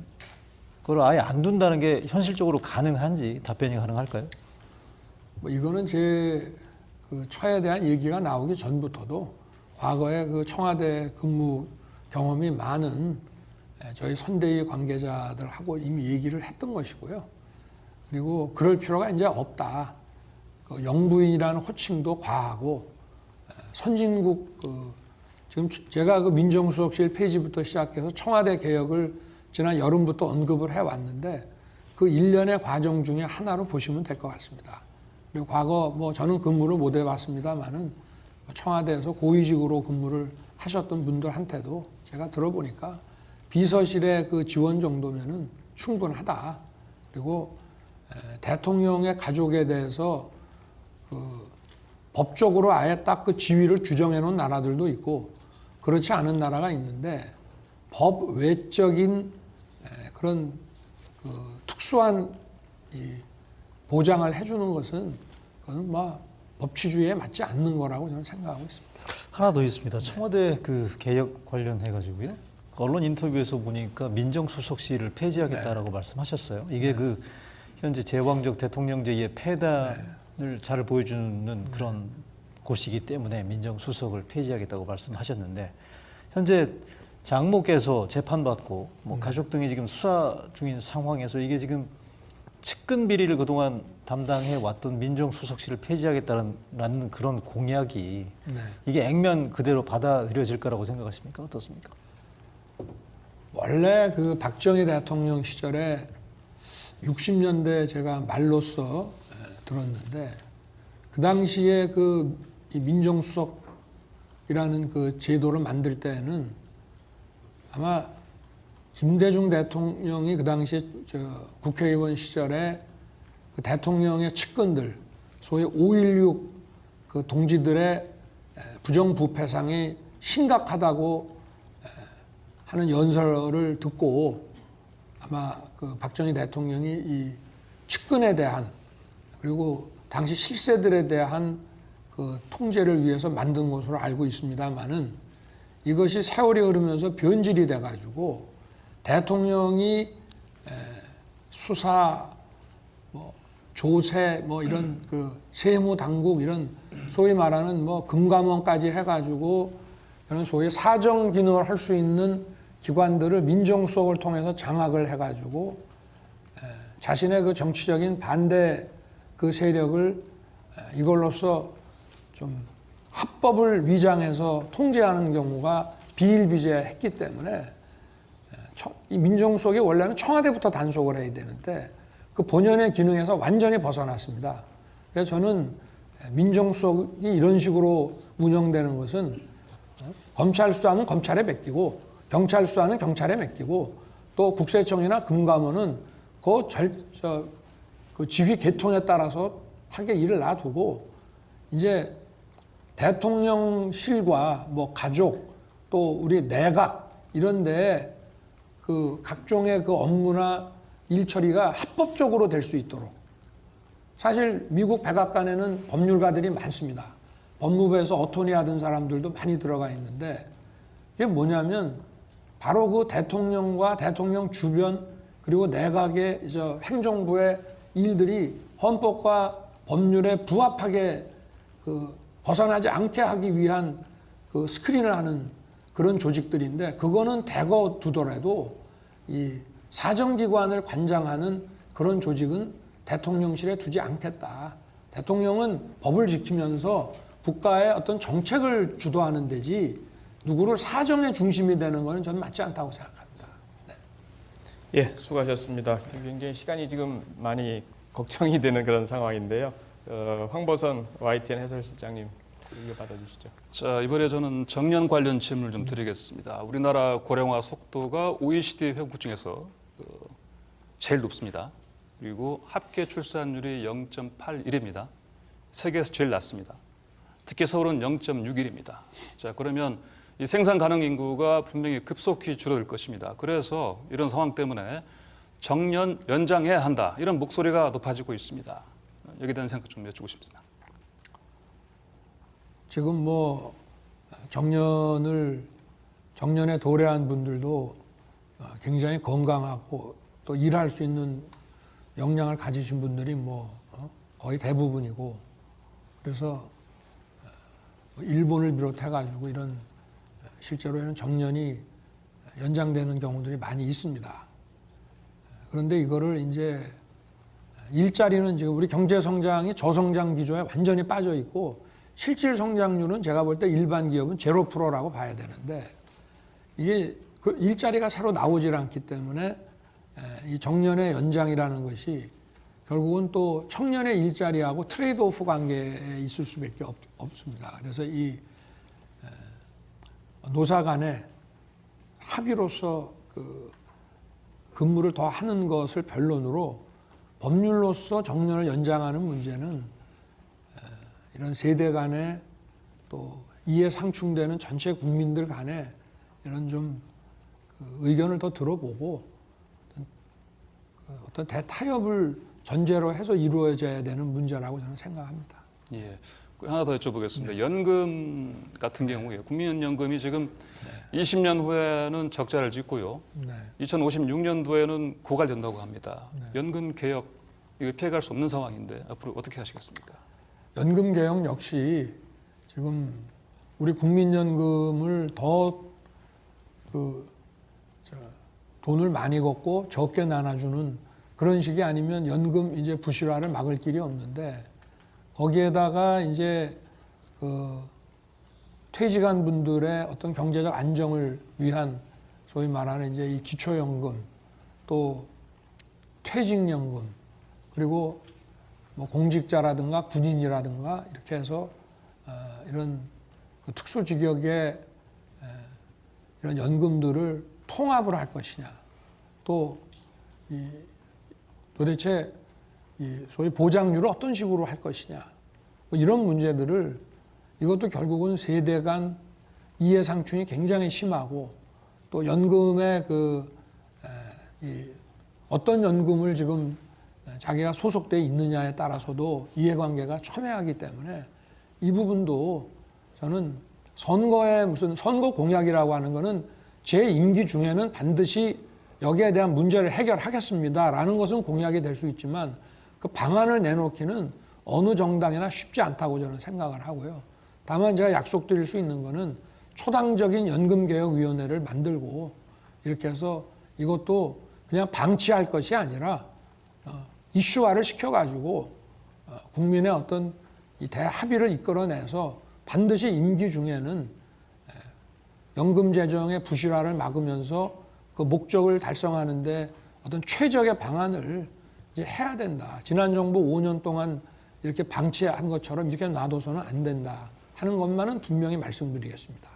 그걸 아예 안 둔다는 게 현실적으로 가능한지 답변이 가능할까요? 뭐 이거는 제 그 처에 대한 얘기가 나오기 전부터도 과거에 그 청와대 근무 경험이 많은 저희 선대위 관계자들하고 이미 얘기를 했던 것이고요. 그리고 그럴 필요가 이제 없다. 그 영부인이라는 호칭도 과하고 선진국 지금 제가 그 민정수석실 폐지부터 시작해서 청와대 개혁을 지난 여름부터 언급을 해왔는데 그 일련의 과정 중에 하나로 보시면 될 것 같습니다. 그리고 과거 뭐 저는 근무를 못 해봤습니다만은 청와대에서 고위직으로 근무를 하셨던 분들한테도 제가 들어보니까 비서실의 그 지원 정도면은 충분하다. 그리고 대통령의 가족에 대해서 그 법적으로 아예 딱 그 지위를 규정해 놓은 나라들도 있고 그렇지 않은 나라가 있는데 법 외적인 그런 그 특수한 이 보장을 해주는 것은 그건 뭐 법치주의에 맞지 않는 거라고 저는 생각하고 있습니다. 하나 더 있습니다. 청와대 그 개혁 관련해 가지고요. 언론 인터뷰에서 보니까 민정수석실을 폐지하겠다라고 말씀하셨어요. 이게 그 현재 제왕적 대통령제의 폐단을 잘 보여주는 그런 곳이기 때문에 민정수석을 폐지하겠다고 말씀하셨는데 현재 장모께서 재판받고 뭐 가족 등이 지금 수사 중인 상황에서 이게 지금 측근 비리를 그동안 담당해 왔던 민정수석실을 폐지하겠다는 그런 공약이 이게 액면 그대로 받아들여질 거라고 생각하십니까? 어떻습니까? 원래 그 박정희 대통령 시절에 60년대 제가 말로써 들었는데 그 당시에 그 민정수석이라는 그 제도를 만들 때는 아마 김대중 대통령이 그 당시 국회의원 시절에 그 대통령의 측근들, 소위 5.16 그 동지들의 부정부패상이 심각하다고 하는 연설을 듣고 아마 그 박정희 대통령이 이 측근에 대한 그리고 당시 실세들에 대한 그 통제를 위해서 만든 것으로 알고 있습니다만은 이것이 세월이 흐르면서 변질이 돼가지고 대통령이 수사, 뭐 조세, 뭐 이런 그 세무 당국 이런 소위 말하는 뭐 금감원까지 해가지고 이런 소위 사정 기능을 할 수 있는 기관들을 민정수석을 통해서 장악을 해가지고 자신의 그 정치적인 반대 그 세력을 이걸로써 좀 합법을 위장해서 통제하는 경우가 비일비재했기 때문에 이 민정수석이 원래는 청와대부터 단속을 해야 되는데 그 본연의 기능에서 완전히 벗어났습니다. 그래서 저는 민정수석이 이런 식으로 운영되는 것은 검찰 수사는 검찰에 맡기고 경찰 수사는 경찰에 맡기고 또 국세청이나 금감원은 그 지휘 계통에 따라서 하게 일을 놔두고 이제 대통령실과 뭐 가족 또 우리 내각 이런데 그 각종의 그 업무나 일 처리가 합법적으로 될 수 있도록 사실 미국 백악관에는 법률가들이 많습니다. 법무부에서 어토니 하던 사람들도 많이 들어가 있는데 이게 뭐냐면 바로 그 대통령과 대통령 주변 그리고 내각의 행정부의 일들이 헌법과 법률에 부합하게 그 벗어나지 않게 하기 위한 그 스크린을 하는 그런 조직들인데 그거는 대거 두더라도 이 사정기관을 관장하는 그런 조직은 대통령실에 두지 않겠다. 대통령은 법을 지키면서 국가의 어떤 정책을 주도하는 데지 누구를 사정의 중심이 되는 것은 저는 맞지 않다고 생각합니다. 네. 예, 수고하셨습니다. 굉장히 시간이 지금 많이 걱정이 되는 그런 상황인데요. 황보선 YTN 해설실장님 이어받아 주시죠. 자, 이번에 저는 정년 관련 질문을 좀 드리겠습니다. 우리나라 고령화 속도가 OECD 회원국 중에서 제일 높습니다. 그리고 합계 출산율이 0.81입니다. 세계에서 제일 낮습니다. 특히 서울은 0.61입니다. 자, 그러면 이 생산 가능 인구가 분명히 급속히 줄어들 것입니다. 그래서 이런 상황 때문에 정년 연장해야 한다. 이런 목소리가 높아지고 있습니다. 여기에 대한 생각 좀 여쭙고 싶습니다. 지금 뭐 정년에 도래한 분들도 굉장히 건강하고 또 일할 수 있는 역량을 가지신 분들이 뭐 거의 대부분이고 그래서 일본을 비롯해 가지고 이런 실제로 이런 정년이 연장되는 경우들이 많이 있습니다. 그런데 이거를 이제 일자리는 지금 우리 경제 성장이 저성장 기조에 완전히 빠져 있고 실질 성장률은 제가 볼 때 일반 기업은 0%라고 봐야 되는데 이게 그 일자리가 새로 나오질 않기 때문에 이 정년의 연장이라는 것이 결국은 또 청년의 일자리하고 트레이드 오프 관계에 있을 수밖에 없습니다. 그래서 이 노사 간의 합의로서 그 근무를 더 하는 것을 변론으로 법률로서 정년을 연장하는 문제는 이런 세대 간에 또 이해 상충되는 전체 국민들 간에 이런 좀 의견을 더 들어보고 어떤 대타협을 전제로 해서 이루어져야 되는 문제라고 저는 생각합니다. 예. 하나 더 여쭤보겠습니다. 연금 같은 경우에 국민연금이 지금 20년 후에는 적자를 짓고요. 2056년도에는 고갈된다고 합니다. 연금 개혁 이거 피해갈 수 없는 상황인데 앞으로 어떻게 하시겠습니까? 연금 개혁 역시 지금 우리 국민연금을 더 돈을 많이 걷고 적게 나눠주는 그런 식이 아니면 연금 이제 부실화를 막을 길이 없는데 거기에다가 이제 퇴직한 분들의 어떤 경제적 안정을 위한 소위 말하는 이제 이 기초연금 또 퇴직연금 그리고 뭐 공직자라든가 군인이라든가 이렇게 해서 이런 특수직역의 이런 연금들을 통합을 할 것이냐 또 도대체 소위 보장률을 어떤 식으로 할 것이냐, 뭐 이런 문제들을, 이것도 결국은 세대 간 이해상충이 굉장히 심하고, 또 연금의 어떤 연금을 지금 자기가 소속돼 있느냐에 따라서도 이해관계가 첨예하기 때문에 이 부분도 저는 선거에 무슨 선거 공약이라고 하는 거는 제 임기 중에는 반드시 여기에 대한 문제를 해결하겠습니다라는 것은 공약이 될 수 있지만 그 방안을 내놓기는 어느 정당이나 쉽지 않다고 저는 생각을 하고요. 다만 제가 약속드릴 수 있는 거는 초당적인 연금개혁위원회를 만들고 이렇게 해서 이것도 그냥 방치할 것이 아니라 이슈화를 시켜가지고 국민의 어떤 이 대합의를 이끌어내서 반드시 임기 중에는 연금 재정의 부실화를 막으면서 그 목적을 달성하는데 어떤 최적의 방안을 이제 해야 된다. 지난 정부 5년 동안 이렇게 방치한 것처럼 이렇게 놔둬서는 안 된다 하는 것만은 분명히 말씀드리겠습니다.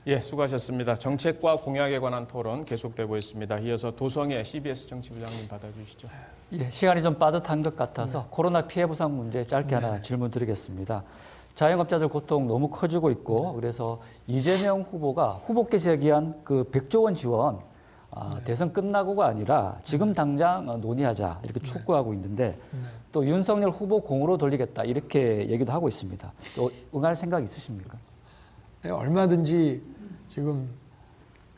예, 수고하셨습니다. 정책과 공약에 관한 토론 계속되고 있습니다. 이어서 도성의 CBS 정치부장님 받아주시죠. 예, 시간이 좀 빠듯한 것 같아서 코로나 피해 보상 문제 짧게 하나 질문 드리겠습니다. 자영업자들 고통 너무 커지고 있고 그래서 이재명 후보가 후보께서 얘기한 그 100조 원 지원 대선 끝나고가 아니라 지금 당장 논의하자 이렇게 촉구하고 있는데 또 윤석열 후보 공으로 돌리겠다 이렇게 얘기도 하고 있습니다. 또 응할 생각 있으십니까? 네, 얼마든지 지금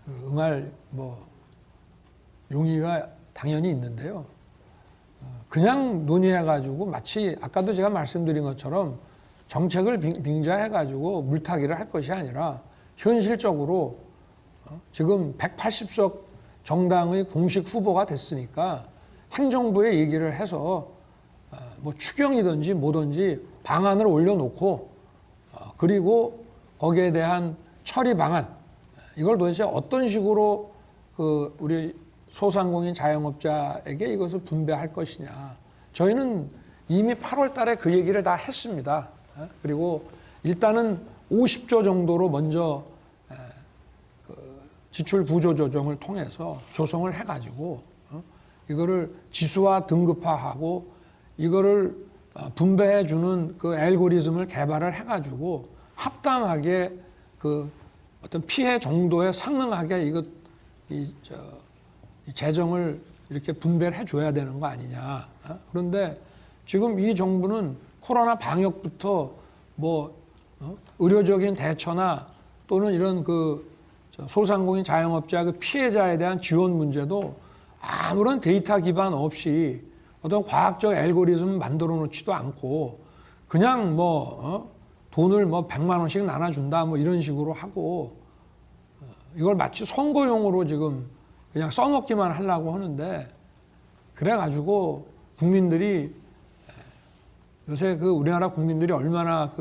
응할 용의가 당연히 있는데요. 그냥 논의해가지고 마치 아까도 제가 말씀드린 것처럼 정책을 빙자해가지고 물타기를 할 것이 아니라 현실적으로 지금 180석 정당의 공식 후보가 됐으니까 행정부에 얘기를 해서 뭐 추경이든지 뭐든지 방안을 올려놓고 그리고 거기에 대한 처리 방안, 이걸 도대체 어떤 식으로 우리 소상공인 자영업자에게 이것을 분배할 것이냐. 저희는 이미 8월 달에 그 얘기를 다 했습니다. 그리고 일단은 50조 정도로 먼저 지출 구조 조정을 통해서 조성을 해가지고 이거를 지수화 등급화하고 이거를 분배해주는 그 알고리즘을 개발을 해가지고 합당하게 그 어떤 피해 정도에 상응하게 이 재정을 이렇게 분배를 해줘야 되는 거 아니냐. 그런데 지금 이 정부는 코로나 방역부터 의료적인 대처나 또는 이런 소상공인 자영업자 그 피해자에 대한 지원 문제도 아무런 데이터 기반 없이 어떤 과학적 알고리즘 만들어 놓지도 않고 그냥 돈을 100만 원씩 나눠준다 이런 식으로 하고 이걸 마치 선거용으로 지금 그냥 써먹기만 하려고 하는데 그래가지고 국민들이 요새 우리나라 국민들이 얼마나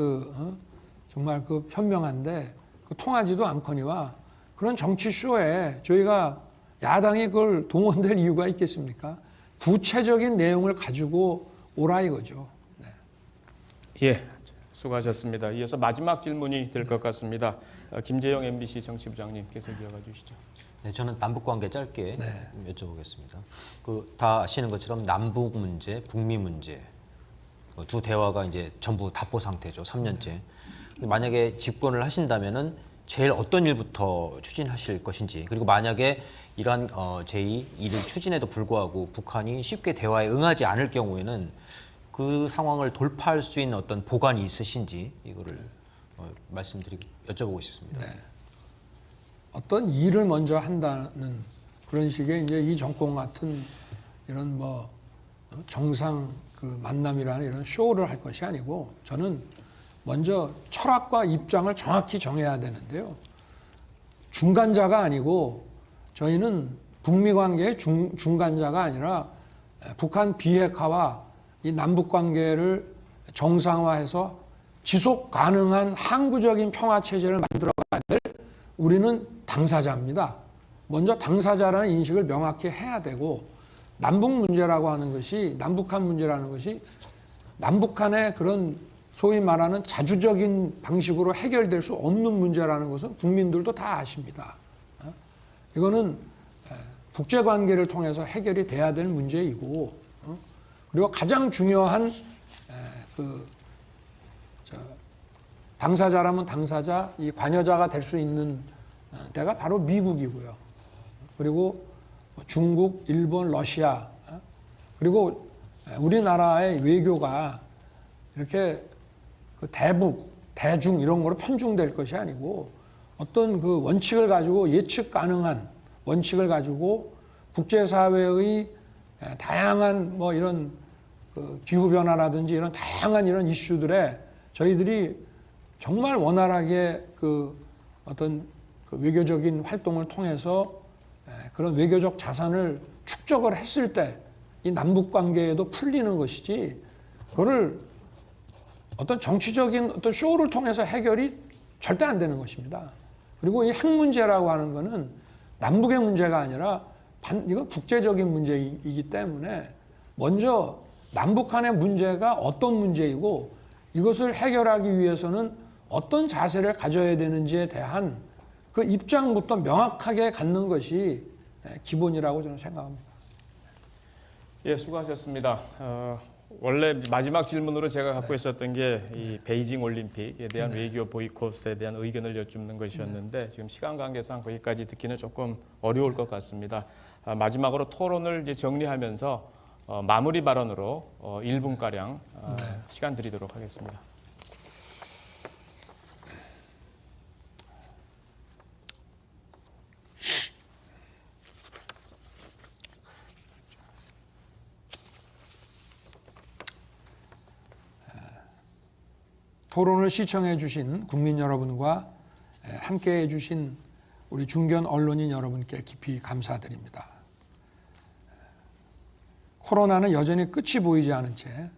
정말 현명한데 통하지도 않거니와 그런 정치쇼에 저희가 야당이 그걸 동원될 이유가 있겠습니까? 구체적인 내용을 가지고 오라 이거죠. 네. 예, 수고하셨습니다. 이어서 마지막 질문이 될 것 같습니다. 김재영 MBC 정치부장님 계속 이어가 주시죠. 네, 저는 남북 관계 짧게 여쭤보겠습니다. 다 아시는 것처럼 남북 문제, 북미 문제 두 대화가 이제 전부 답보 상태죠. 3년째. 만약에 집권을 하신다면은 제일 어떤 일부터 추진하실 것인지, 그리고 만약에 이러한 제2 일을 추진에도 불구하고 북한이 쉽게 대화에 응하지 않을 경우에는 그 상황을 돌파할 수 있는 어떤 보관이 있으신지 이거를 여쭤보고 싶습니다. 네. 어떤 일을 먼저 한다는 그런 식의 이제 이 정권 같은 이런 정상 만남이라는 이런 쇼를 할 것이 아니고 저는 먼저 철학과 입장을 정확히 정해야 되는데요. 중간자가 아니고 저희는 북미 관계의 중간자가 아니라 북한 비핵화와 이 남북 관계를 정상화해서 지속 가능한 항구적인 평화 체제를 만들어가야 될 우리는 당사자입니다. 먼저 당사자라는 인식을 명확히 해야 되고 남북 문제라고 하는 것이 남북한 문제라는 것이 남북한의 그런 소위 말하는 자주적인 방식으로 해결될 수 없는 문제라는 것은 국민들도 다 아십니다. 이거는 국제 관계를 통해서 해결이 돼야 될 문제이고, 그리고 가장 중요한 당사자라면 당사자, 이 관여자가 될 수 있는 데가 바로 미국이고요. 그리고 중국, 일본, 러시아, 그리고 우리나라의 외교가 이렇게 대북, 대중 이런 거로 편중될 것이 아니고 어떤 그 원칙을 가지고 예측 가능한 원칙을 가지고 국제사회의 다양한 뭐 이런 기후변화라든지 이런 다양한 이런 이슈들에 저희들이 정말 원활하게 어떤 외교적인 활동을 통해서 그런 외교적 자산을 축적을 했을 때 이 남북 관계에도 풀리는 것이지 그거를 어떤 정치적인 어떤 쇼를 통해서 해결이 절대 안 되는 것입니다. 그리고 이 핵 문제라고 하는 거는 남북의 문제가 아니라 이거 국제적인 문제이기 때문에 먼저 남북 간의 문제가 어떤 문제이고 이것을 해결하기 위해서는 어떤 자세를 가져야 되는지에 대한 그 입장부터 명확하게 갖는 것이 기본이라고 저는 생각합니다. 예, 수고하셨습니다. 원래 마지막 질문으로 제가 갖고 있었던 게 이 베이징 올림픽에 대한 외교 보이콧에 대한 의견을 여쭙는 것이었는데 지금 시간 관계상 거기까지 듣기는 조금 어려울 것 같습니다. 마지막으로 토론을 이제 정리하면서 마무리 발언으로 1분가량 시간 드리도록 하겠습니다. 토론을 시청해 주신 국민 여러분과 함께해 주신 우리 중견 언론인 여러분께 깊이 감사드립니다. 코로나는 여전히 끝이 보이지 않은 채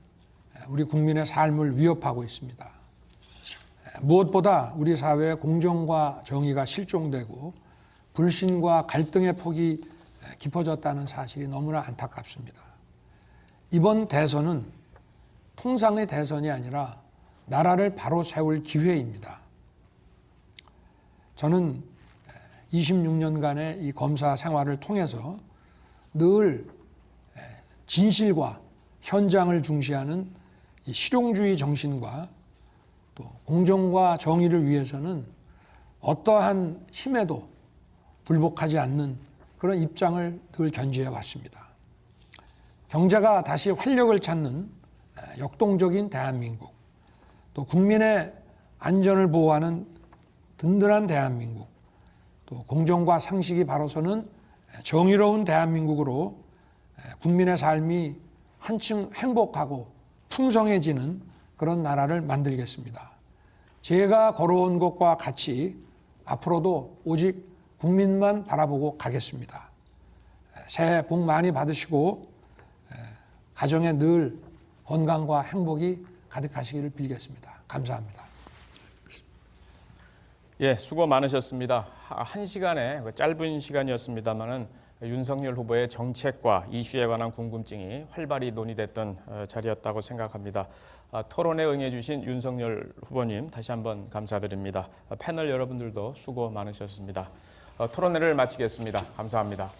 우리 국민의 삶을 위협하고 있습니다. 무엇보다 우리 사회의 공정과 정의가 실종되고 불신과 갈등의 폭이 깊어졌다는 사실이 너무나 안타깝습니다. 이번 대선은 통상의 대선이 아니라 나라를 바로 세울 기회입니다. 저는 26년간의 이 검사 생활을 통해서 늘 진실과 현장을 중시하는 이 실용주의 정신과 또 공정과 정의를 위해서는 어떠한 힘에도 굴복하지 않는 그런 입장을 늘 견지해 왔습니다. 경제가 다시 활력을 찾는 역동적인 대한민국, 또 국민의 안전을 보호하는 든든한 대한민국, 또 공정과 상식이 바로서는 정의로운 대한민국으로 국민의 삶이 한층 행복하고 풍성해지는 그런 나라를 만들겠습니다. 제가 걸어온 것과 같이 앞으로도 오직 국민만 바라보고 가겠습니다. 새해 복 많이 받으시고 가정에 늘 건강과 행복이 가득하시기를 빌겠습니다. 감사합니다. 예, 수고 많으셨습니다. 1시간의 짧은 시간이었습니다만은 윤석열 후보의 정책과 이슈에 관한 궁금증이 활발히 논의됐던 자리였다고 생각합니다. 토론에 응해주신 윤석열 후보님 다시 한번 감사드립니다. 패널 여러분들도 수고 많으셨습니다. 토론회를 마치겠습니다. 감사합니다.